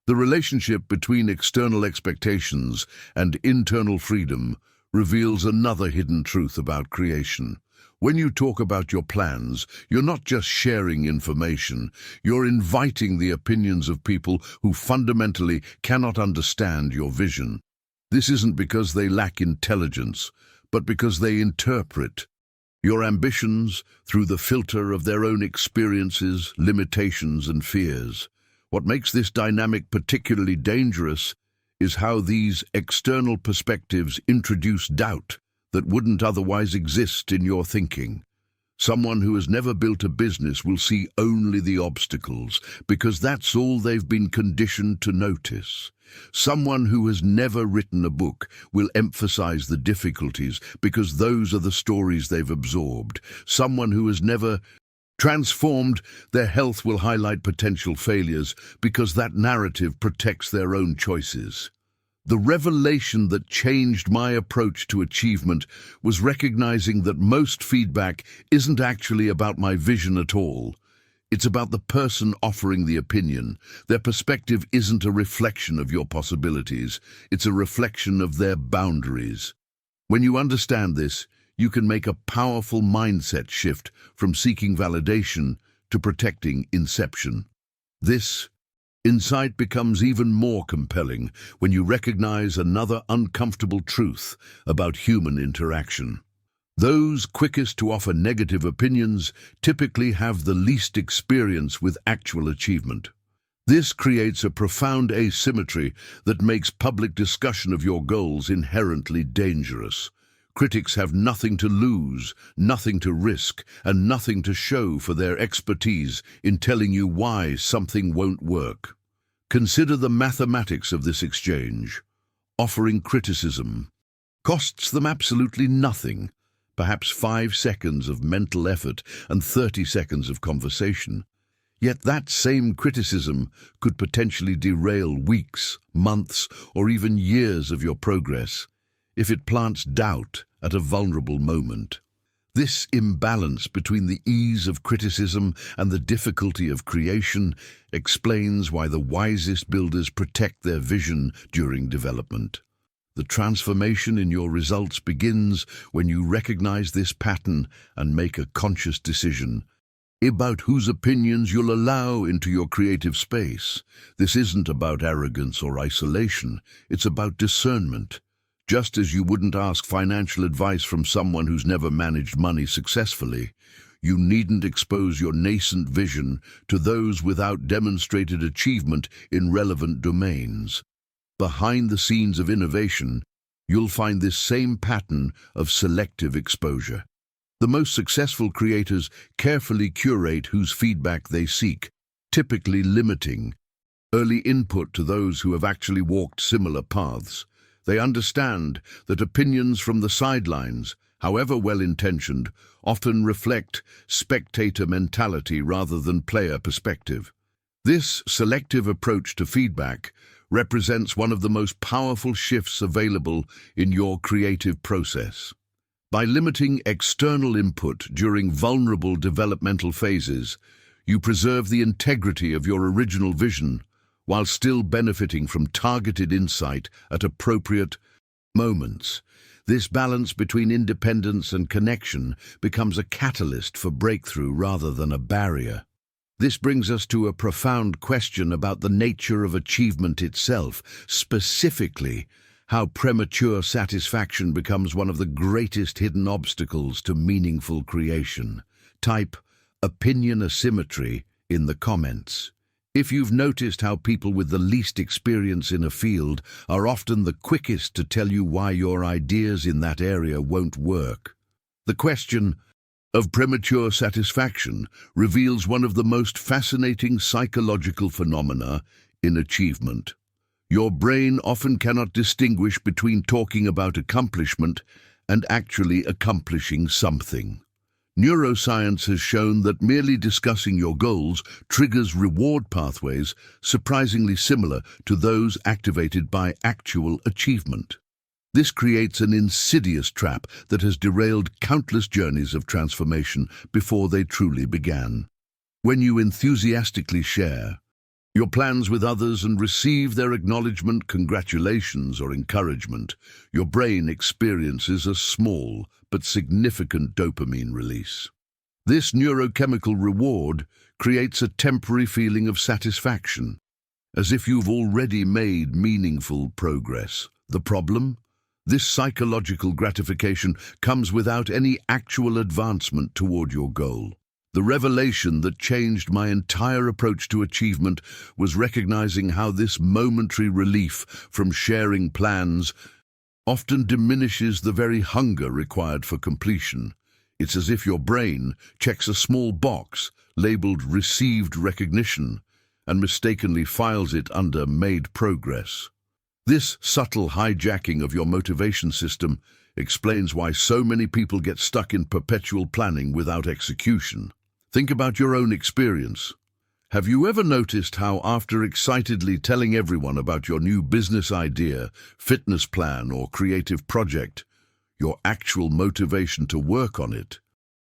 The relationship between external expectations and internal freedom reveals another hidden truth about creation. When you talk about your plans, you're not just sharing information, you're inviting the opinions of people who fundamentally cannot understand your vision. This isn't because they lack intelligence, but because they interpret your ambitions through the filter of their own experiences, limitations, and fears. What makes this dynamic particularly dangerous is how these external perspectives introduce doubt that wouldn't otherwise exist in your thinking. Someone who has never built a business will see only the obstacles because that's all they've been conditioned to notice. Someone who has never written a book will emphasize the difficulties because those are the stories they've absorbed. Someone who has never transformed their health will highlight potential failures because that narrative protects their own choices. The revelation that changed my approach to achievement was recognizing that most feedback isn't actually about my vision at all. It's about the person offering the opinion. Their perspective isn't a reflection of your possibilities. It's a reflection of their boundaries. When you understand this, you can make a powerful mindset shift from seeking validation to protecting inception. This insight becomes even more compelling when you recognize another uncomfortable truth about human interaction. Those quickest to offer negative opinions typically have the least experience with actual achievement. This creates a profound asymmetry that makes public discussion of your goals inherently dangerous. Critics have nothing to lose, nothing to risk, and nothing to show for their expertise in telling you why something won't work. Consider the mathematics of this exchange. Offering criticism costs them absolutely nothing, perhaps 5 seconds of mental effort and 30 seconds of conversation. Yet that same criticism could potentially derail weeks, months, or even years of your progress if it plants doubt at a vulnerable moment. This imbalance between the ease of criticism and the difficulty of creation explains why the wisest builders protect their vision during development. The transformation in your results begins when you recognize this pattern and make a conscious decision about whose opinions you'll allow into your creative space. This isn't about arrogance or isolation, it's about discernment. Just as you wouldn't ask financial advice from someone who's never managed money successfully, you needn't expose your nascent vision to those without demonstrated achievement in relevant domains. Behind the scenes of innovation, you'll find this same pattern of selective exposure. The most successful creators carefully curate whose feedback they seek, typically limiting early input to those who have actually walked similar paths. They understand that opinions from the sidelines, however well-intentioned, often reflect spectator mentality rather than player perspective. This selective approach to feedback represents one of the most powerful shifts available in your creative process. By limiting external input during vulnerable developmental phases, you preserve the integrity of your original vision while still benefiting from targeted insight at appropriate moments. This balance between independence and connection becomes a catalyst for breakthrough rather than a barrier. This brings us to a profound question about the nature of achievement itself, specifically how premature satisfaction becomes one of the greatest hidden obstacles to meaningful creation. Type opinion asymmetry in the comments if you've noticed how people with the least experience in a field are often the quickest to tell you why your ideas in that area won't work. The question of premature satisfaction reveals one of the most fascinating psychological phenomena in achievement. Your brain often cannot distinguish between talking about accomplishment and actually accomplishing something. Neuroscience has shown that merely discussing your goals triggers reward pathways surprisingly similar to those activated by actual achievement. This creates an insidious trap that has derailed countless journeys of transformation before they truly began. When you enthusiastically share your plans with others and receive their acknowledgement, congratulations, or encouragement, your brain experiences a small but significant dopamine release. This neurochemical reward creates a temporary feeling of satisfaction, as if you've already made meaningful progress. The problem? This psychological gratification comes without any actual advancement toward your goal. The revelation that changed my entire approach to achievement was recognizing how this momentary relief from sharing plans often diminishes the very hunger required for completion. It's as if your brain checks a small box labeled "Received Recognition" and mistakenly files it under "Made Progress." This subtle hijacking of your motivation system explains why so many people get stuck in perpetual planning without execution. Think about your own experience. Have you ever noticed how after excitedly telling everyone about your new business idea, fitness plan, or creative project, your actual motivation to work on it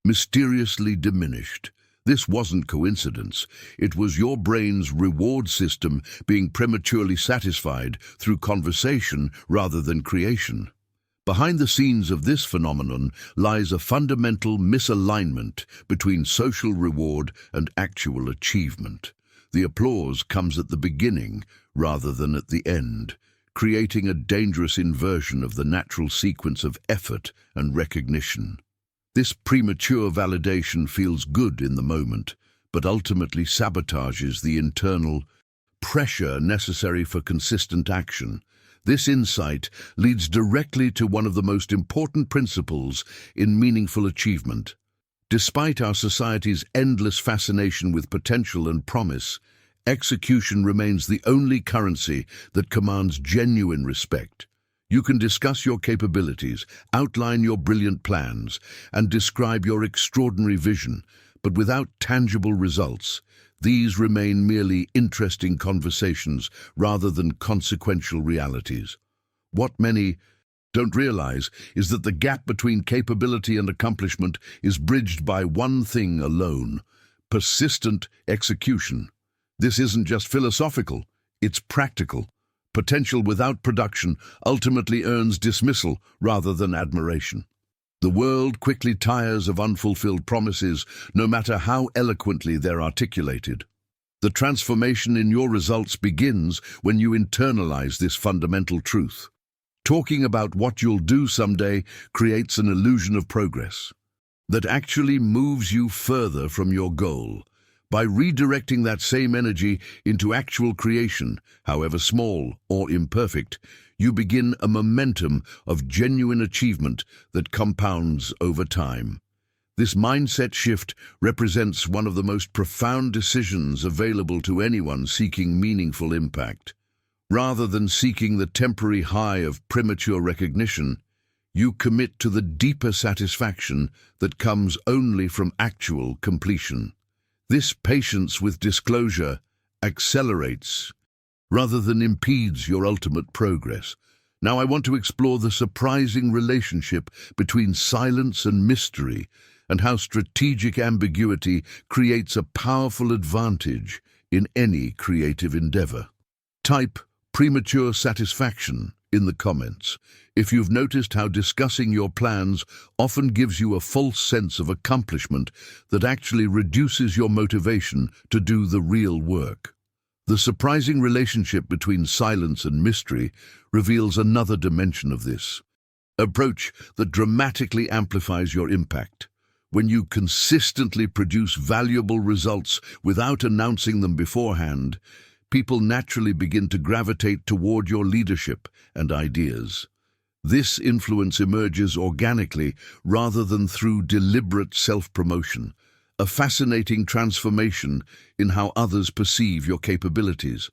mysteriously diminished? This wasn't coincidence. It was your brain's reward system being prematurely satisfied through conversation rather than creation. Behind the scenes of this phenomenon lies a fundamental misalignment between social reward and actual achievement. The applause comes at the beginning rather than at the end, creating a dangerous inversion of the natural sequence of effort and recognition. This premature validation feels good in the moment, but ultimately sabotages the internal pressure necessary for consistent action. This insight leads directly to one of the most important principles in meaningful achievement. Despite our society's endless fascination with potential and promise, execution remains the only currency that commands genuine respect. You can discuss your capabilities, outline your brilliant plans, and describe your extraordinary vision, but without tangible results, these remain merely interesting conversations rather than consequential realities. What many don't realize is that the gap between capability and accomplishment is bridged by one thing alone: persistent execution. This isn't just philosophical, it's practical. Potential without production ultimately earns dismissal rather than admiration. The world quickly tires of unfulfilled promises, no matter how eloquently they're articulated. The transformation in your results begins when you internalize this fundamental truth. Talking about what you'll do someday creates an illusion of progress that actually moves you further from your goal. By redirecting that same energy into actual creation, however small or imperfect, you begin a momentum of genuine achievement that compounds over time. This mindset shift represents one of the most profound decisions available to anyone seeking meaningful impact. Rather than seeking the temporary high of premature recognition, you commit to the deeper satisfaction that comes only from actual completion. This patience with disclosure accelerates rather than impedes your ultimate progress. Now I want to explore the surprising relationship between silence and mystery, and how strategic ambiguity creates a powerful advantage in any creative endeavor. Type "premature satisfaction" in the comments if you've noticed how discussing your plans often gives you a false sense of accomplishment that actually reduces your motivation to do the real work. The surprising relationship between silence and mystery reveals another dimension of this approach that dramatically amplifies your impact. When you consistently produce valuable results without announcing them beforehand, people naturally begin to gravitate toward your leadership and ideas. This influence emerges organically rather than through deliberate self-promotion, a fascinating transformation in how others perceive your capabilities.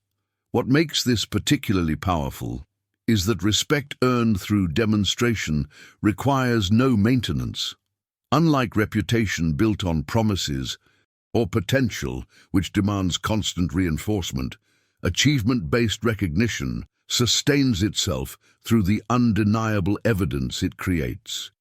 What makes this particularly powerful is that respect earned through demonstration requires no maintenance. Unlike reputation built on promises or potential, which demands constant reinforcement, achievement-based recognition sustains itself through the undeniable evidence it creates.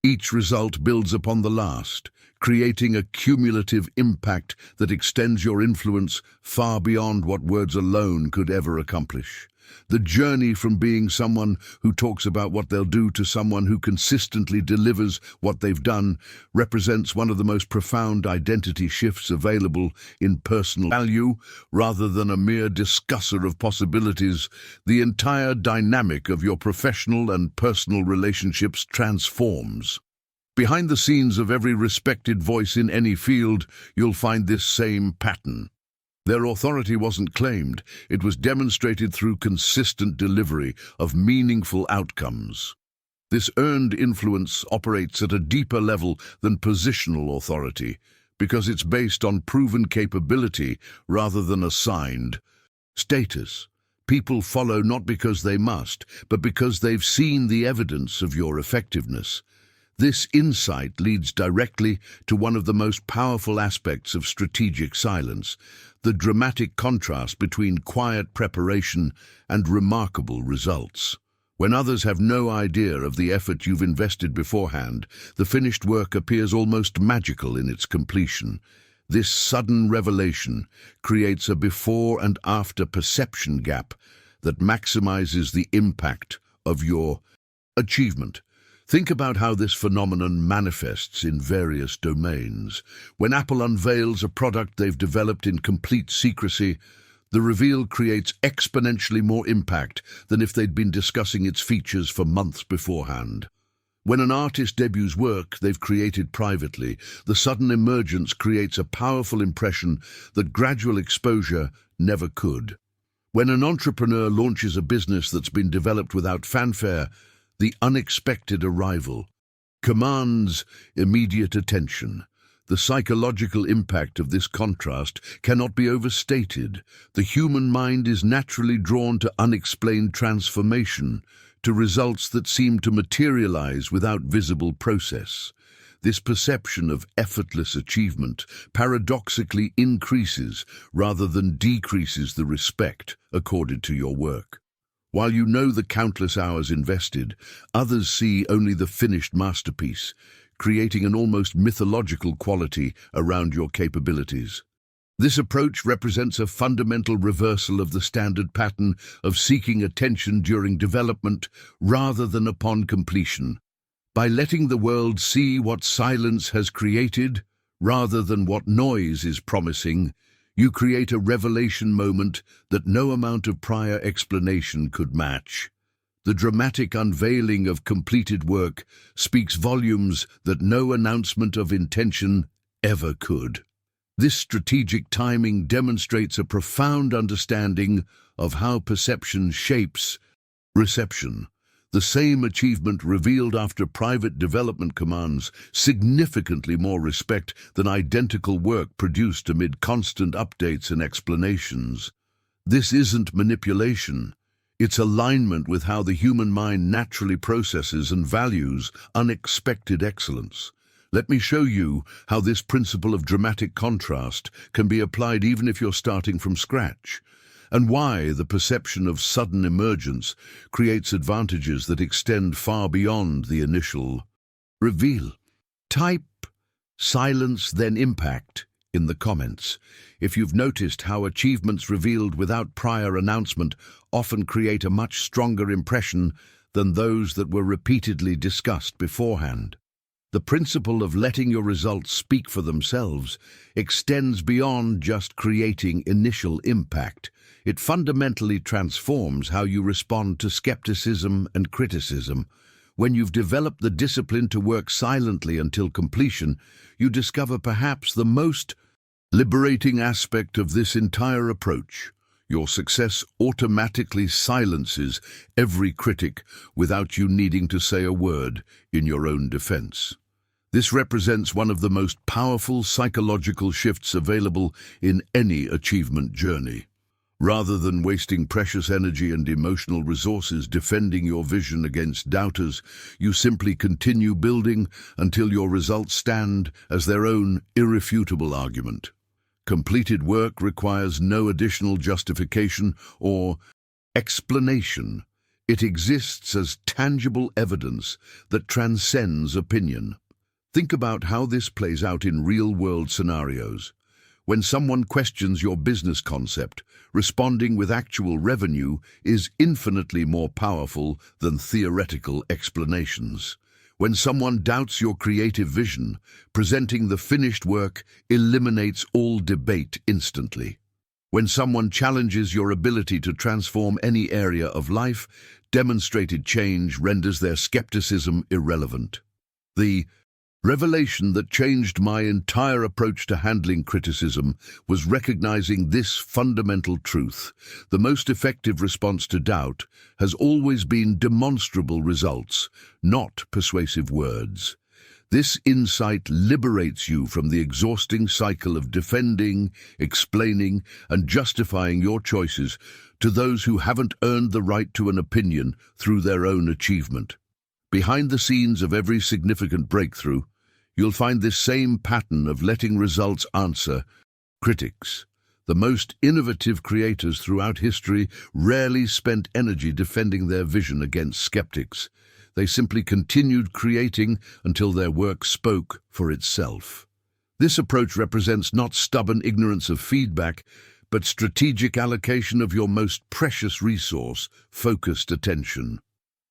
Each result builds upon the last, creating a cumulative impact that extends your influence far beyond what words alone could ever accomplish. The journey from being someone who talks about what they'll do to someone who consistently delivers what they've done represents one of the most profound identity shifts available in personal value. Rather than a mere discusser of possibilities, the entire dynamic of your professional and personal relationships transforms. Behind the scenes of every respected voice in any field, you'll find this same pattern. Their authority wasn't claimed, it was demonstrated through consistent delivery of meaningful outcomes. This earned influence operates at a deeper level than positional authority, because it's based on proven capability rather than assigned status. People follow not because they must, but because they've seen the evidence of your effectiveness. This insight leads directly to one of the most powerful aspects of strategic silence, the dramatic contrast between quiet preparation and remarkable results. When others have no idea of the effort you've invested beforehand, the finished work appears almost magical in its completion. This sudden revelation creates a before and after perception gap that maximizes the impact of your achievement. Think about how this phenomenon manifests in various domains. When Apple unveils a product they've developed in complete secrecy, the reveal creates exponentially more impact than if they'd been discussing its features for months beforehand. When an artist debuts work they've created privately, the sudden emergence creates a powerful impression that gradual exposure never could. When an entrepreneur launches a business that's been developed without fanfare, the unexpected arrival commands immediate attention. The psychological impact of this contrast cannot be overstated. The human mind is naturally drawn to unexplained transformation, to results that seem to materialize without visible process. This perception of effortless achievement paradoxically increases rather than decreases the respect accorded to your work. While you know the countless hours invested, others see only the finished masterpiece, creating an almost mythological quality around your capabilities. This approach represents a fundamental reversal of the standard pattern of seeking attention during development rather than upon completion. By letting the world see what silence has created, rather than what noise is promising, you create a revelation moment that no amount of prior explanation could match. The dramatic unveiling of completed work speaks volumes that no announcement of intention ever could. This strategic timing demonstrates a profound understanding of how perception shapes reception. The same achievement revealed after private development commands significantly more respect than identical work produced amid constant updates and explanations. This isn't manipulation. It's alignment with how the human mind naturally processes and values unexpected excellence. Let me show you how this principle of dramatic contrast can be applied even if you're starting from scratch, and why the perception of sudden emergence creates advantages that extend far beyond the initial reveal. Type silence then impact in the comments if you've noticed how achievements revealed without prior announcement often create a much stronger impression than those that were repeatedly discussed beforehand. The principle of letting your results speak for themselves extends beyond just creating initial impact. It fundamentally transforms how you respond to skepticism and criticism. When you've developed the discipline to work silently until completion, you discover perhaps the most liberating aspect of this entire approach. Your success automatically silences every critic without you needing to say a word in your own defense. This represents one of the most powerful psychological shifts available in any achievement journey. Rather than wasting precious energy and emotional resources defending your vision against doubters, you simply continue building until your results stand as their own irrefutable argument. Completed work requires no additional justification or explanation. It exists as tangible evidence that transcends opinion. Think about how this plays out in real-world scenarios. When someone questions your business concept, responding with actual revenue is infinitely more powerful than theoretical explanations. When someone doubts your creative vision, presenting the finished work eliminates all debate instantly. When someone challenges your ability to transform any area of life, demonstrated change renders their skepticism irrelevant. The revelation that changed my entire approach to handling criticism was recognizing this fundamental truth. The most effective response to doubt has always been demonstrable results, not persuasive words. This insight liberates you from the exhausting cycle of defending, explaining, and justifying your choices to those who haven't earned the right to an opinion through their own achievement. Behind the scenes of every significant breakthrough, you'll find this same pattern of letting results answer critics. The most innovative creators throughout history rarely spent energy defending their vision against skeptics. They simply continued creating until their work spoke for itself. This approach represents not stubborn ignorance of feedback, but strategic allocation of your most precious resource, focused attention.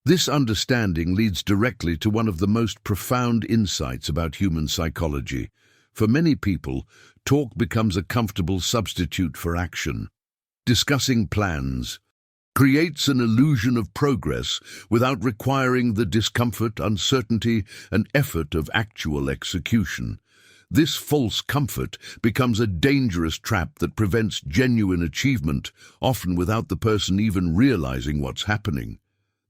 This understanding leads directly to one of the most profound insights about human psychology. For many people, talk becomes a comfortable substitute for action. Discussing plans creates an illusion of progress without requiring the discomfort, uncertainty, and effort of actual execution. This false comfort becomes a dangerous trap that prevents genuine achievement, often without the person even realizing what's happening.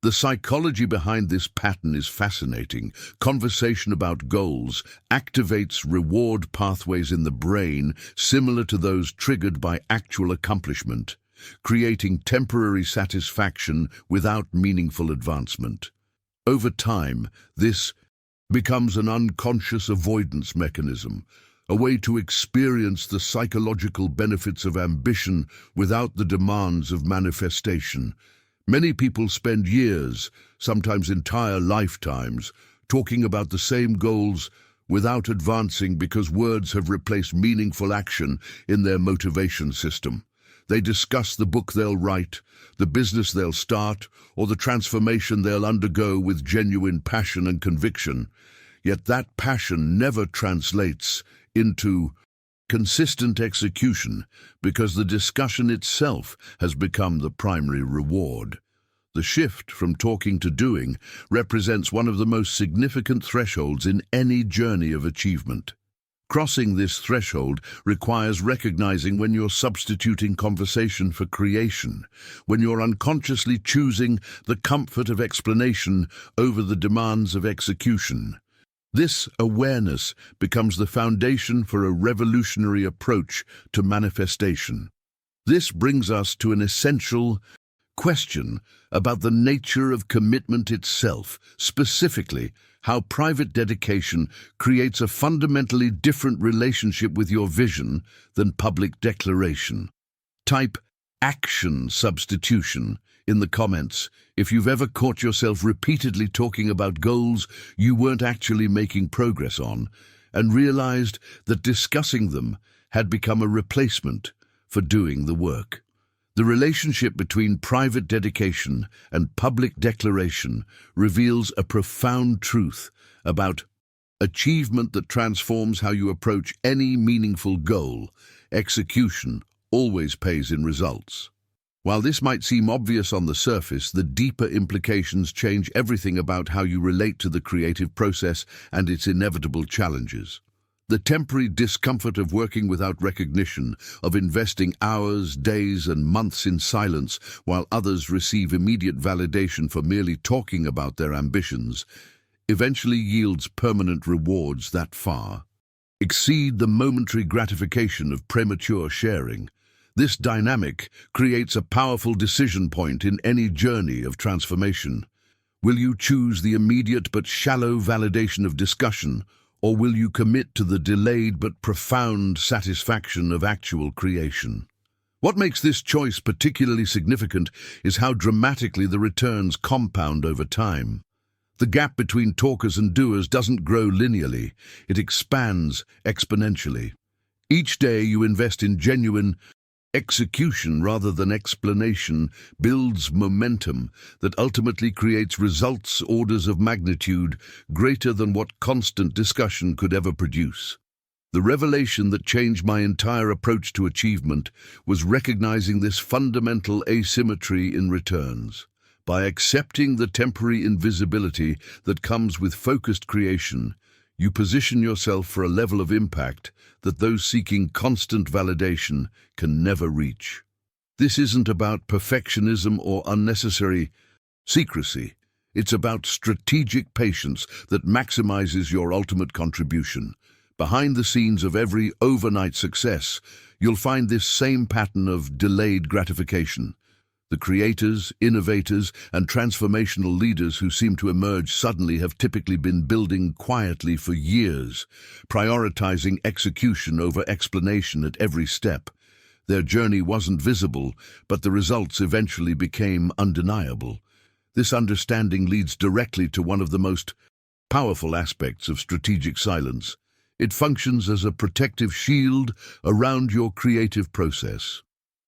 The psychology behind this pattern is fascinating. Conversation about goals activates reward pathways in the brain similar to those triggered by actual accomplishment, creating temporary satisfaction without meaningful advancement. Over time, this becomes an unconscious avoidance mechanism, a way to experience the psychological benefits of ambition without the demands of manifestation. Many people spend years, sometimes entire lifetimes, talking about the same goals without advancing because words have replaced meaningful action in their motivation system. They discuss the book they'll write, the business they'll start, or the transformation they'll undergo with genuine passion and conviction. Yet that passion never translates into consistent execution because the discussion itself has become the primary reward. The shift from talking to doing represents one of the most significant thresholds in any journey of achievement. Crossing this threshold requires recognizing when you're substituting conversation for creation, when you're unconsciously choosing the comfort of explanation over the demands of execution. This awareness becomes the foundation for a revolutionary approach to manifestation. This brings us to an essential question about the nature of commitment itself, specifically how private dedication creates a fundamentally different relationship with your vision than public declaration. Type action substitution in the comments if you've ever caught yourself repeatedly talking about goals you weren't actually making progress on and realized that discussing them had become a replacement for doing the work. The relationship between private dedication and public declaration reveals a profound truth about achievement that transforms how you approach any meaningful goal. Execution always pays in results. While this might seem obvious on the surface, the deeper implications change everything about how you relate to the creative process and its inevitable challenges. The temporary discomfort of working without recognition, of investing hours, days, and months in silence while others receive immediate validation for merely talking about their ambitions, eventually yields permanent rewards that far exceed the momentary gratification of premature sharing. This dynamic creates a powerful decision point in any journey of transformation. Will you choose the immediate but shallow validation of discussion, or will you commit to the delayed but profound satisfaction of actual creation? What makes this choice particularly significant is how dramatically the returns compound over time. The gap between talkers and doers doesn't grow linearly, it expands exponentially. Each day you invest in genuine execution rather than explanation builds momentum that ultimately creates results orders of magnitude greater than what constant discussion could ever produce. The revelation that changed my entire approach to achievement was recognizing this fundamental asymmetry in returns. By accepting the temporary invisibility that comes with focused creation, you position yourself for a level of impact that those seeking constant validation can never reach. This isn't about perfectionism or unnecessary secrecy. It's about strategic patience that maximizes your ultimate contribution. Behind the scenes of every overnight success, you'll find this same pattern of delayed gratification. The creators, innovators, and transformational leaders who seem to emerge suddenly have typically been building quietly for years, prioritizing execution over explanation at every step. Their journey wasn't visible, but the results eventually became undeniable. This understanding leads directly to one of the most powerful aspects of strategic silence. It functions as a protective shield around your creative process.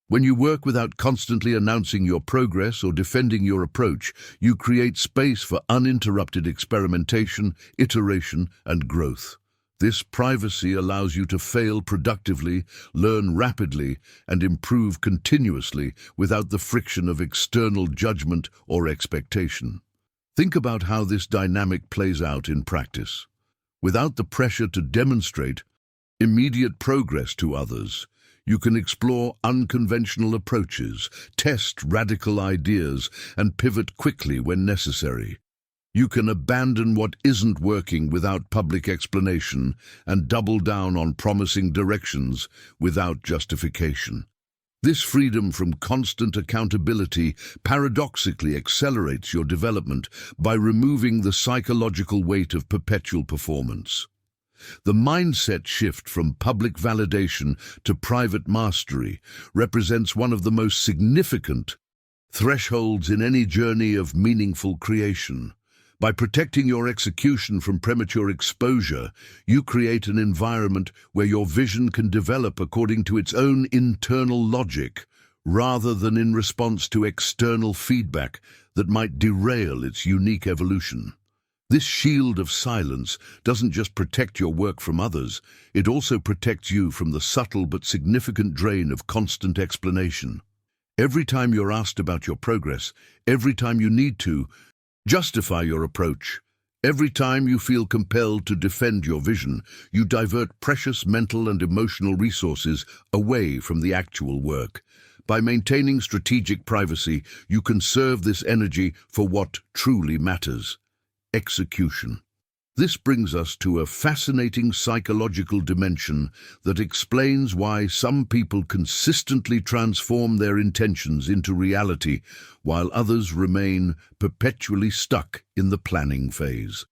When you work without constantly announcing your progress or defending your approach, you create space for uninterrupted experimentation, iteration, and growth. This privacy allows you to fail productively, learn rapidly, and improve continuously without the friction of external judgment or expectation. Think about how this dynamic plays out in practice. Without the pressure to demonstrate immediate progress to others, you can explore unconventional approaches, test radical ideas, and pivot quickly when necessary. You can abandon what isn't working without public explanation and double down on promising directions without justification. This freedom from constant accountability paradoxically accelerates your development by removing the psychological weight of perpetual performance. The mindset shift from public validation to private mastery represents one of the most significant thresholds in any journey of meaningful creation. By protecting your execution from premature exposure, you create an environment where your vision can develop according to its own internal logic, rather than in response to external feedback that might derail its unique evolution. This shield of silence doesn't just protect your work from others, it also protects you from the subtle but significant drain of constant explanation. Every time you're asked about your progress, every time you need to justify your approach, every time you feel compelled to defend your vision, you divert precious mental and emotional resources away from the actual work. By maintaining strategic privacy, you conserve this energy for what truly matters: execution. This brings us to a fascinating psychological dimension that explains why some people consistently transform their intentions into reality, while others remain perpetually stuck in the planning phase.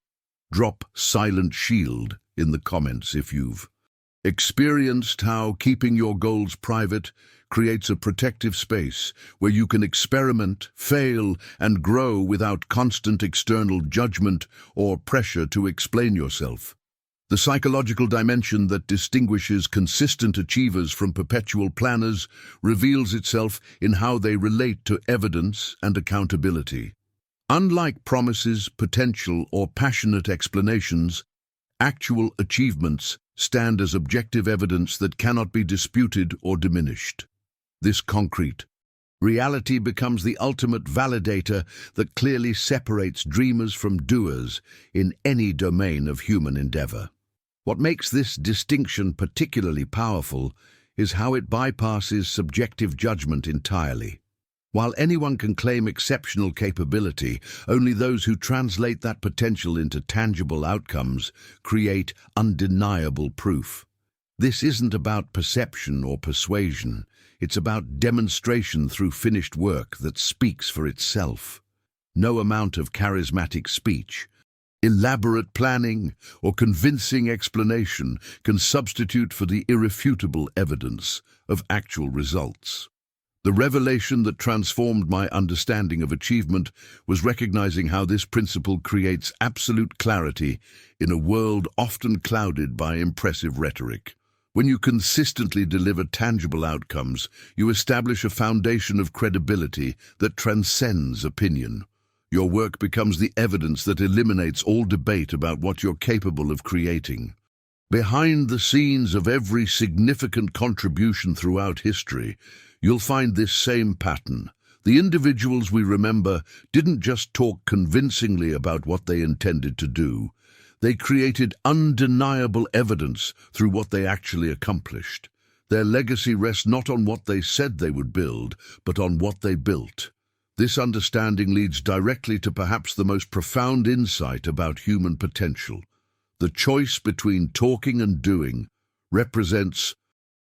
Drop "silent shield" in the comments if you've experienced how keeping your goals private creates a protective space where you can experiment, fail, and grow without constant external judgment or pressure to explain yourself. The psychological dimension that distinguishes consistent achievers from perpetual planners reveals itself in how they relate to evidence and accountability. Unlike promises, potential, or passionate explanations, actual achievements stand as objective evidence that cannot be disputed or diminished. This concrete reality becomes the ultimate validator that clearly separates dreamers from doers in any domain of human endeavor. What makes this distinction particularly powerful is how it bypasses subjective judgment entirely. While anyone can claim exceptional capability, only those who translate that potential into tangible outcomes create undeniable proof. This isn't about perception or persuasion. It's about demonstration through finished work that speaks for itself. No amount of charismatic speech, elaborate planning, or convincing explanation can substitute for the irrefutable evidence of actual results. The revelation that transformed my understanding of achievement was recognizing how this principle creates absolute clarity in a world often clouded by impressive rhetoric. When you consistently deliver tangible outcomes, you establish a foundation of credibility that transcends opinion. Your work becomes the evidence that eliminates all debate about what you're capable of creating. Behind the scenes of every significant contribution throughout history, you'll find this same pattern. The individuals we remember didn't just talk convincingly about what they intended to do. They created undeniable evidence through what they actually accomplished. Their legacy rests not on what they said they would build, but on what they built. This understanding leads directly to perhaps the most profound insight about human potential. The choice between talking and doing represents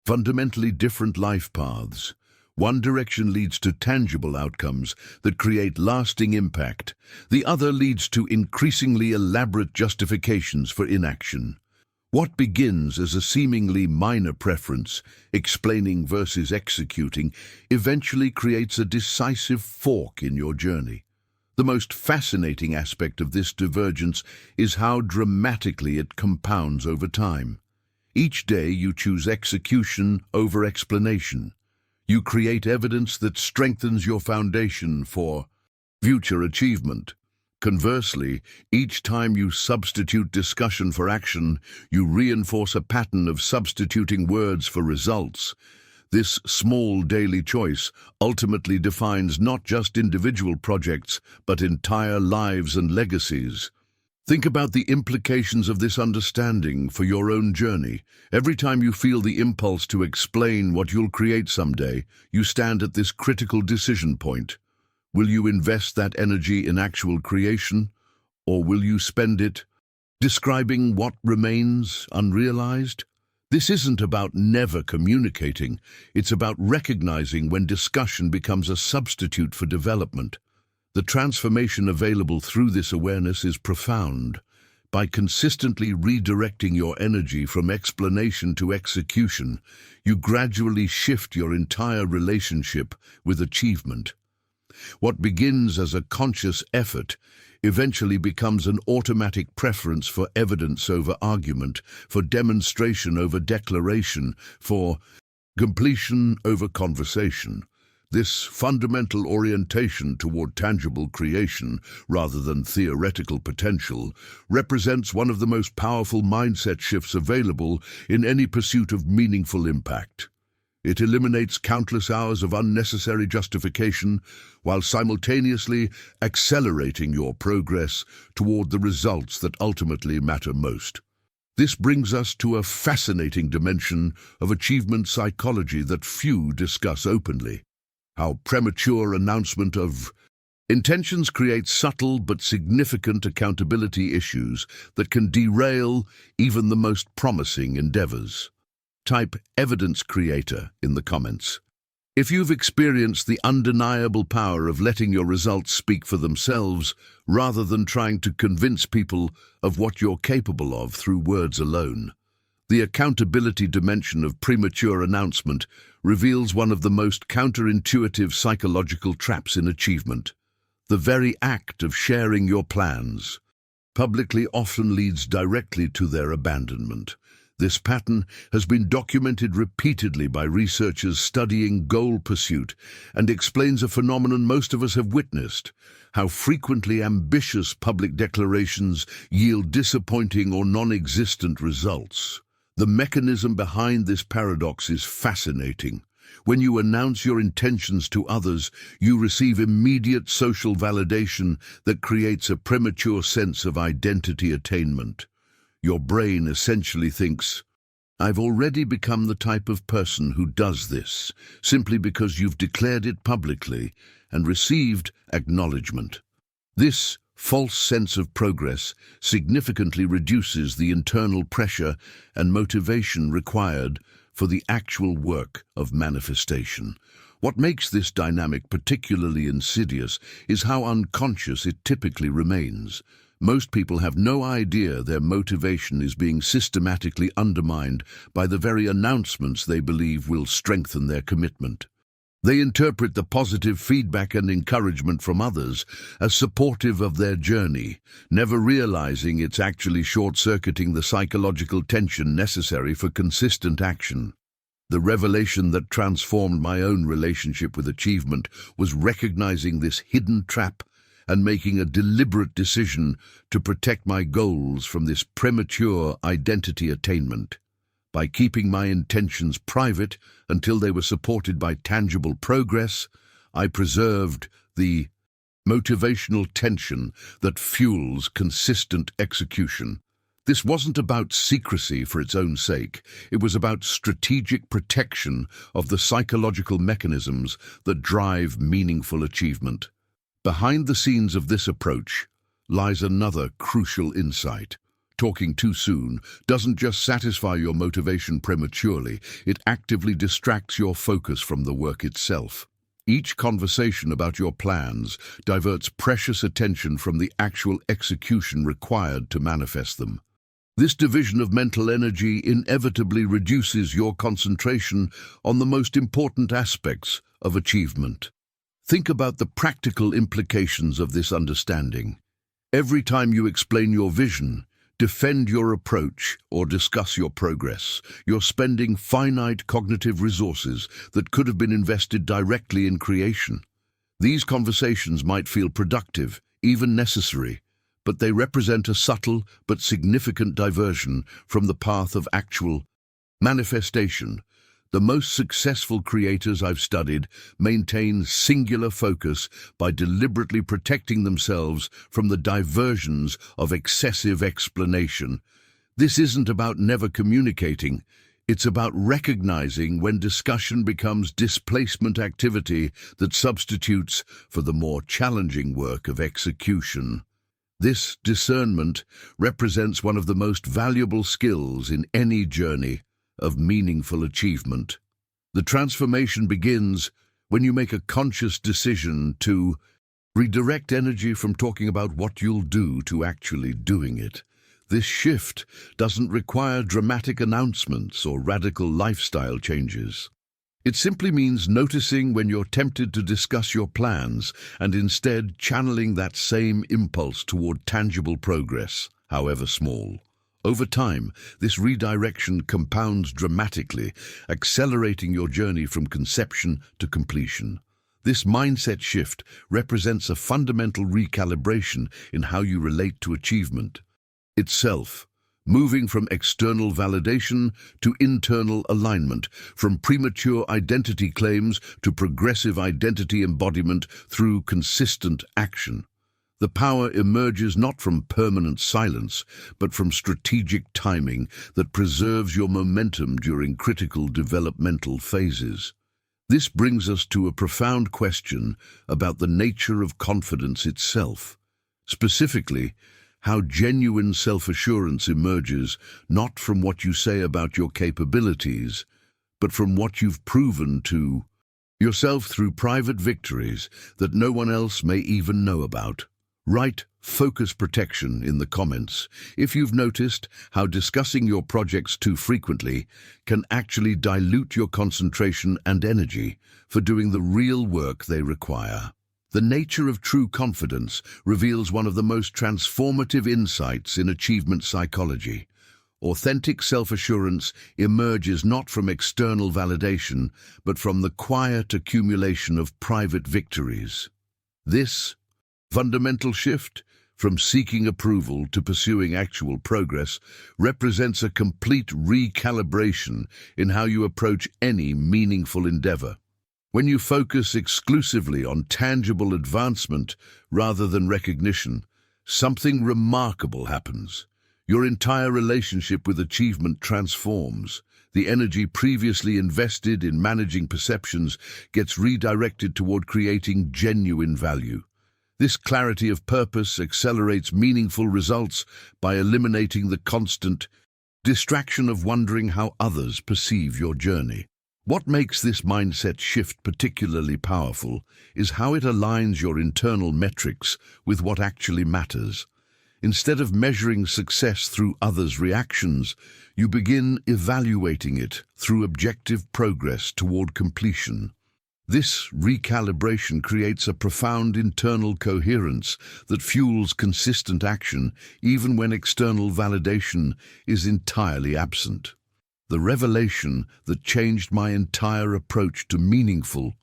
fundamentally different life paths. One direction leads to tangible outcomes that create lasting impact. The other leads to increasingly elaborate justifications for inaction. What begins as a seemingly minor preference, explaining versus executing, eventually creates a decisive fork in your journey. The most fascinating aspect of this divergence is how dramatically it compounds over time. Each day you choose execution over explanation. You create evidence that strengthens your foundation for future achievement. Conversely, each time you substitute discussion for action, you reinforce a pattern of substituting words for results. This small daily choice ultimately defines not just individual projects, but entire lives and legacies. Think about the implications of this understanding for your own journey. Every time you feel the impulse to explain what you'll create someday, you stand at this critical decision point. Will you invest that energy in actual creation, or will you spend it describing what remains unrealized? This isn't about never communicating. It's about recognizing when discussion becomes a substitute for development. The transformation available through this awareness is profound. By consistently redirecting your energy from explanation to execution, you gradually shift your entire relationship with achievement. What begins as a conscious effort eventually becomes an automatic preference for evidence over argument, for demonstration over declaration, for completion over conversation. This fundamental orientation toward tangible creation, rather than theoretical potential, represents one of the most powerful mindset shifts available in any pursuit of meaningful impact. It eliminates countless hours of unnecessary justification while simultaneously accelerating your progress toward the results that ultimately matter most. This brings us to a fascinating dimension of achievement psychology that few discuss openly. How premature announcement of intentions creates subtle but significant accountability issues that can derail even the most promising endeavors. Type evidence creator in the comments if you've experienced the undeniable power of letting your results speak for themselves rather than trying to convince people of what you're capable of through words alone. The accountability dimension of premature announcement reveals one of the most counterintuitive psychological traps in achievement. The very act of sharing your plans publicly often leads directly to their abandonment. This pattern has been documented repeatedly by researchers studying goal pursuit and explains a phenomenon most of us have witnessed: how frequently ambitious public declarations yield disappointing or non-existent results. The mechanism behind this paradox is fascinating. When you announce your intentions to others, you receive immediate social validation that creates a premature sense of identity attainment. Your brain essentially thinks, "I've already become the type of person who does this," simply because you've declared it publicly and received acknowledgement. This false sense of progress significantly reduces the internal pressure and motivation required for the actual work of manifestation. What makes this dynamic particularly insidious is how unconscious it typically remains. Most people have no idea their motivation is being systematically undermined by the very announcements they believe will strengthen their commitment. They interpret the positive feedback and encouragement from others as supportive of their journey, never realizing it's actually short-circuiting the psychological tension necessary for consistent action. The revelation that transformed my own relationship with achievement was recognizing this hidden trap and making a deliberate decision to protect my goals from this premature identity attainment. By keeping my intentions private until they were supported by tangible progress, I preserved the motivational tension that fuels consistent execution. This wasn't about secrecy for its own sake. It was about strategic protection of the psychological mechanisms that drive meaningful achievement. Behind the scenes of this approach lies another crucial insight. Talking too soon doesn't just satisfy your motivation prematurely, it actively distracts your focus from the work itself. Each conversation about your plans diverts precious attention from the actual execution required to manifest them. This division of mental energy inevitably reduces your concentration on the most important aspects of achievement. Think about the practical implications of this understanding. Every time you explain your vision, defend your approach, or discuss your progress, you're spending finite cognitive resources that could have been invested directly in creation. These conversations might feel productive, even necessary, but they represent a subtle but significant diversion from the path of actual manifestation. The most successful creators I've studied maintain singular focus by deliberately protecting themselves from the diversions of excessive explanation. This isn't about never communicating. It's about recognizing when discussion becomes displacement activity that substitutes for the more challenging work of execution. This discernment represents one of the most valuable skills in any journey of meaningful achievement. The transformation begins when you make a conscious decision to redirect energy from talking about what you'll do to actually doing it. This shift doesn't require dramatic announcements or radical lifestyle changes. It simply means noticing when you're tempted to discuss your plans and instead channeling that same impulse toward tangible progress, however small. Over time, this redirection compounds dramatically, accelerating your journey from conception to completion. This mindset shift represents a fundamental recalibration in how you relate to achievement itself, moving from external validation to internal alignment, from premature identity claims to progressive identity embodiment through consistent action. The power emerges not from permanent silence, but from strategic timing that preserves your momentum during critical developmental phases. This brings us to a profound question about the nature of confidence itself. Specifically, how genuine self-assurance emerges not from what you say about your capabilities, but from what you've proven to yourself through private victories that no one else may even know about. Write focus protection in the comments if you've noticed how discussing your projects too frequently can actually dilute your concentration and energy for doing the real work they require. The nature of true confidence reveals one of the most transformative insights in achievement psychology. Authentic self-assurance emerges not from external validation, but from the quiet accumulation of private victories. This fundamental shift, from seeking approval to pursuing actual progress, represents a complete recalibration in how you approach any meaningful endeavor. When you focus exclusively on tangible advancement rather than recognition, something remarkable happens. Your entire relationship with achievement transforms. The energy previously invested in managing perceptions gets redirected toward creating genuine value. This clarity of purpose accelerates meaningful results by eliminating the constant distraction of wondering how others perceive your journey. What makes this mindset shift particularly powerful is how it aligns your internal metrics with what actually matters. Instead of measuring success through others' reactions, you begin evaluating it through objective progress toward completion. This recalibration creates a profound internal coherence that fuels consistent action even when external validation is entirely absent. The revelation that changed my entire approach to meaningful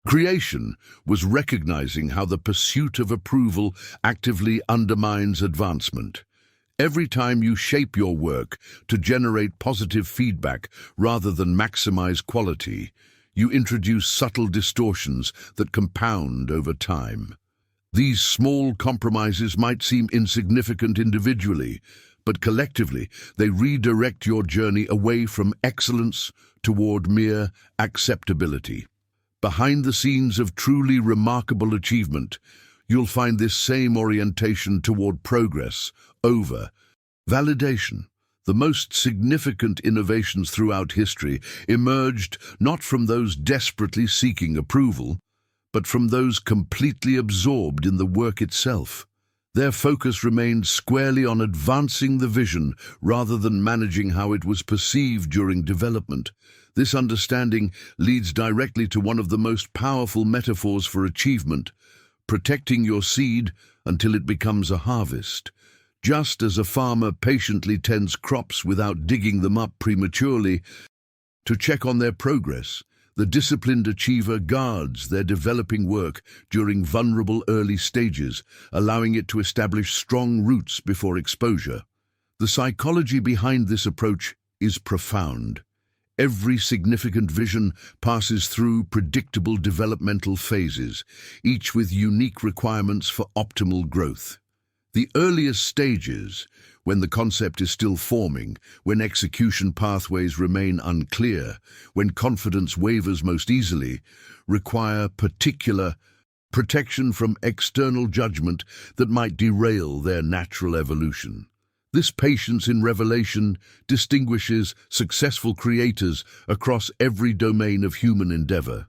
creation was recognizing how the pursuit of approval actively undermines advancement. Every time you shape your work to generate positive feedback rather than maximize quality, you introduce subtle distortions that compound over time. These small compromises might seem insignificant individually, but collectively they redirect your journey away from excellence toward mere acceptability. Behind the scenes of truly remarkable achievement, you'll find this same orientation toward progress over validation. The most significant innovations throughout history emerged not from those desperately seeking approval, but from those completely absorbed in the work itself. Their focus remained squarely on advancing the vision rather than managing how it was perceived during development. This understanding leads directly to one of the most powerful metaphors for achievement: protecting your seed until it becomes a harvest. Just as a farmer patiently tends crops without digging them up prematurely to check on their progress, the disciplined achiever guards their developing work during vulnerable early stages, allowing it to establish strong roots before exposure. The psychology behind this approach is profound. Every significant vision passes through predictable developmental phases, each with unique requirements for optimal growth. The earliest stages, when the concept is still forming, when execution pathways remain unclear, when confidence wavers most easily, require particular protection from external judgment that might derail their natural evolution. This patience in revelation distinguishes successful creators across every domain of human endeavor.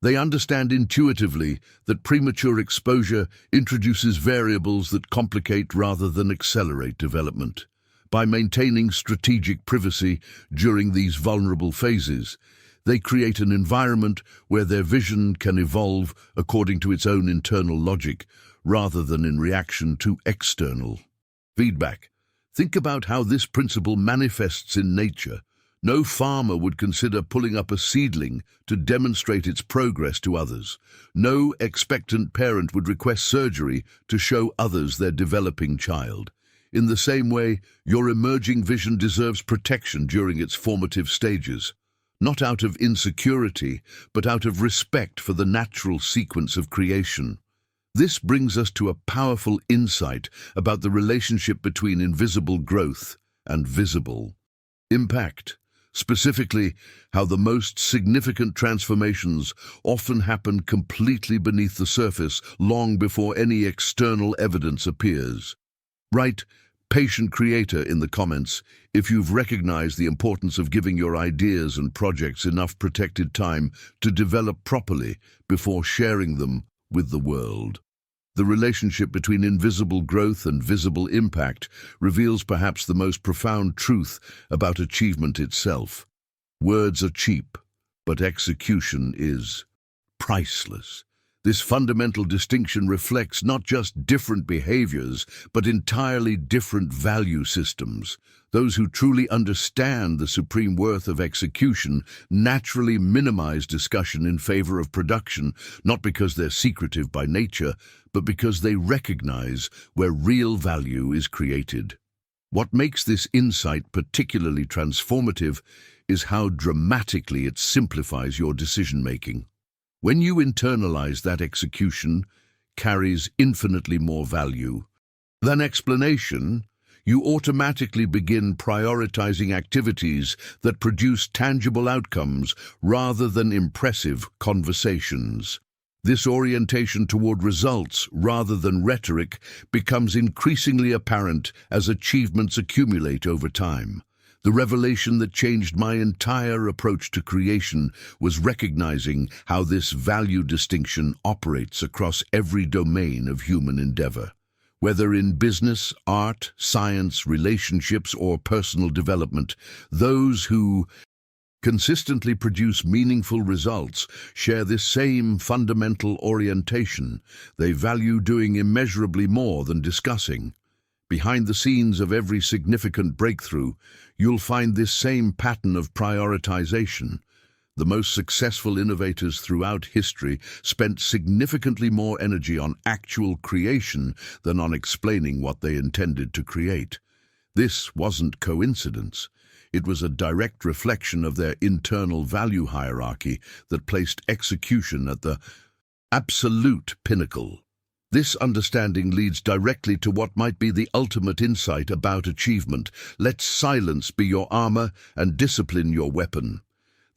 They understand intuitively that premature exposure introduces variables that complicate rather than accelerate development. By maintaining strategic privacy during these vulnerable phases, they create an environment where their vision can evolve according to its own internal logic, rather than in reaction to external feedback. Think about how this principle manifests in nature. No farmer would consider pulling up a seedling to demonstrate its progress to others. No expectant parent would request surgery to show others their developing child. In the same way, your emerging vision deserves protection during its formative stages, not out of insecurity, but out of respect for the natural sequence of creation. This brings us to a powerful insight about the relationship between invisible growth and visible impact. Specifically, how the most significant transformations often happen completely beneath the surface long before any external evidence appears. Write "patient creator" in the comments if you've recognized the importance of giving your ideas and projects enough protected time to develop properly before sharing them with the world. The relationship between invisible growth and visible impact reveals perhaps the most profound truth about achievement itself. Words are cheap, but execution is priceless. This fundamental distinction reflects not just different behaviors, but entirely different value systems. Those who truly understand the supreme worth of execution naturally minimize discussion in favor of production, not because they're secretive by nature, but because they recognize where real value is created. What makes this insight particularly transformative is how dramatically it simplifies your decision-making. When you internalize that execution carries infinitely more value than explanation, you automatically begin prioritizing activities that produce tangible outcomes rather than impressive conversations. This orientation toward results rather than rhetoric becomes increasingly apparent as achievements accumulate over time. The revelation that changed my entire approach to creation was recognizing how this value distinction operates across every domain of human endeavor. Whether in business, art, science, relationships, or personal development, those who consistently produce meaningful results share this same fundamental orientation. They value doing immeasurably more than discussing. Behind the scenes of every significant breakthrough, you'll find this same pattern of prioritization. The most successful innovators throughout history spent significantly more energy on actual creation than on explaining what they intended to create. This wasn't coincidence. It was a direct reflection of their internal value hierarchy that placed execution at the absolute pinnacle. This understanding leads directly to what might be the ultimate insight about achievement. Let silence be your armor and discipline your weapon.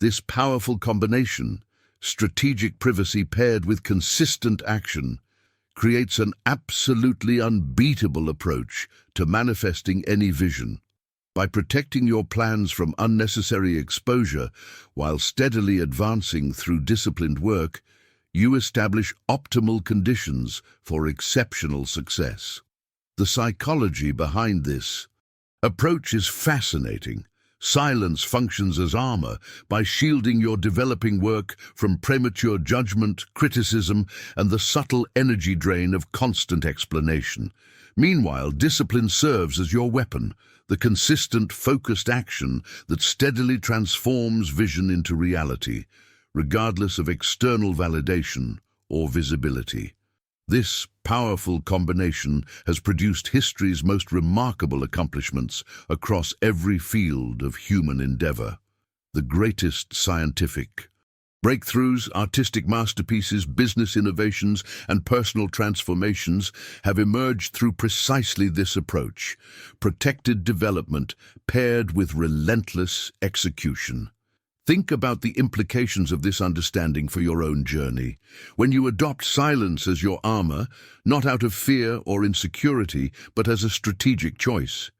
This powerful combination, strategic privacy paired with consistent action, creates an absolutely unbeatable approach to manifesting any vision. By protecting your plans from unnecessary exposure while steadily advancing through disciplined work, you establish optimal conditions for exceptional success. The psychology behind this approach is fascinating. Silence functions as armor by shielding your developing work from premature judgment, criticism, and the subtle energy drain of constant explanation. Meanwhile, discipline serves as your weapon, the consistent, focused action that steadily transforms vision into reality, regardless of external validation or visibility. This powerful combination has produced history's most remarkable accomplishments across every field of human endeavor. The greatest scientific breakthroughs, artistic masterpieces, business innovations, and personal transformations have emerged through precisely this approach: protected development paired with relentless execution. Think about the implications of this understanding for your own journey. When you adopt silence as your armor, not out of fear or insecurity, but as a strategic choice,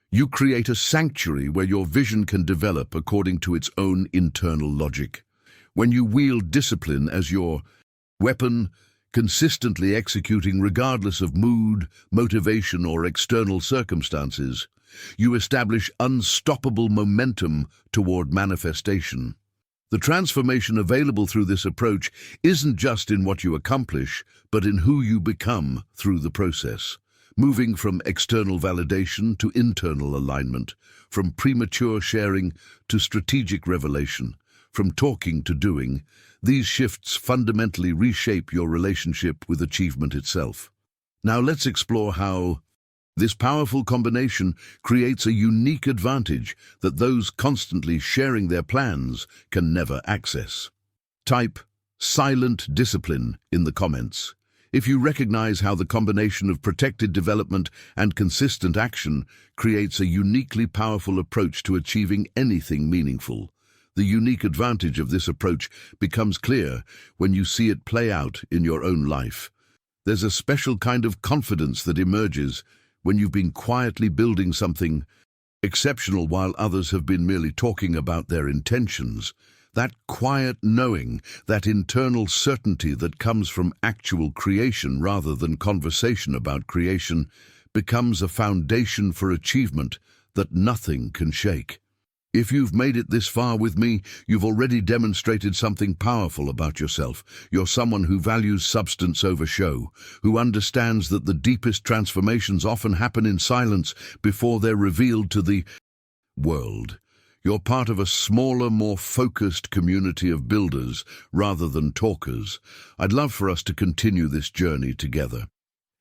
you create a sanctuary where your vision can develop according to its own internal logic. When you wield discipline as your weapon, consistently executing regardless of mood, motivation, or external circumstances, you establish unstoppable momentum toward manifestation. The transformation available through this approach isn't just in what you accomplish, but in who you become through the process. Moving from external validation to internal alignment, from premature sharing to strategic revelation, from talking to doing, these shifts fundamentally reshape your relationship with achievement itself. Now let's explore how this powerful combination creates a unique advantage that those constantly sharing their plans can never access. Type silent discipline in the comments if you recognize how the combination of protected development and consistent action creates a uniquely powerful approach to achieving anything meaningful. The unique advantage of this approach becomes clear when you see it play out in your own life. There's a special kind of confidence that emerges when you've been quietly building something exceptional while others have been merely talking about their intentions. That quiet knowing, that internal certainty that comes from actual creation rather than conversation about creation, becomes a foundation for achievement that nothing can shake. If you've made it this far with me, you've already demonstrated something powerful about yourself. You're someone who values substance over show, who understands that the deepest transformations often happen in silence before they're revealed to the world. You're part of a smaller, more focused community of builders rather than talkers. I'd love for us to continue this journey together.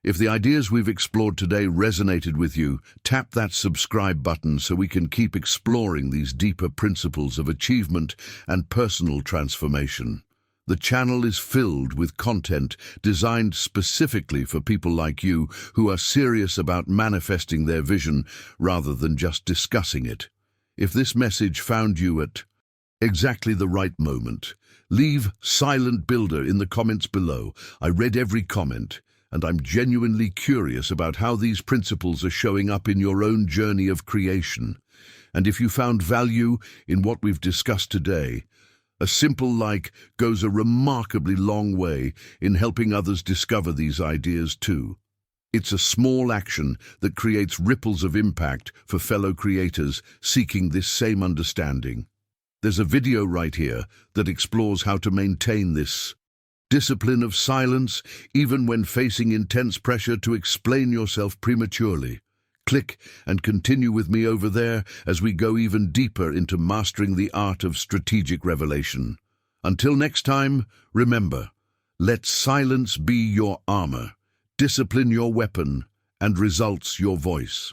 If the ideas we've explored today resonated with you, tap that subscribe button so we can keep exploring these deeper principles of achievement and personal transformation. The channel is filled with content designed specifically for people like you who are serious about manifesting their vision rather than just discussing it. If this message found you at exactly the right moment, leave Silent Builder in the comments below. I read every comment, and I'm genuinely curious about how these principles are showing up in your own journey of creation. And if you found value in what we've discussed today, a simple like goes a remarkably long way in helping others discover these ideas too. It's a small action that creates ripples of impact for fellow creators seeking this same understanding. There's a video right here that explores how to maintain this discipline of silence, even when facing intense pressure to explain yourself prematurely. Click and continue with me over there as we go even deeper into mastering the art of strategic revelation. Until next time, remember, let silence be your armor, discipline your weapon, and results your voice.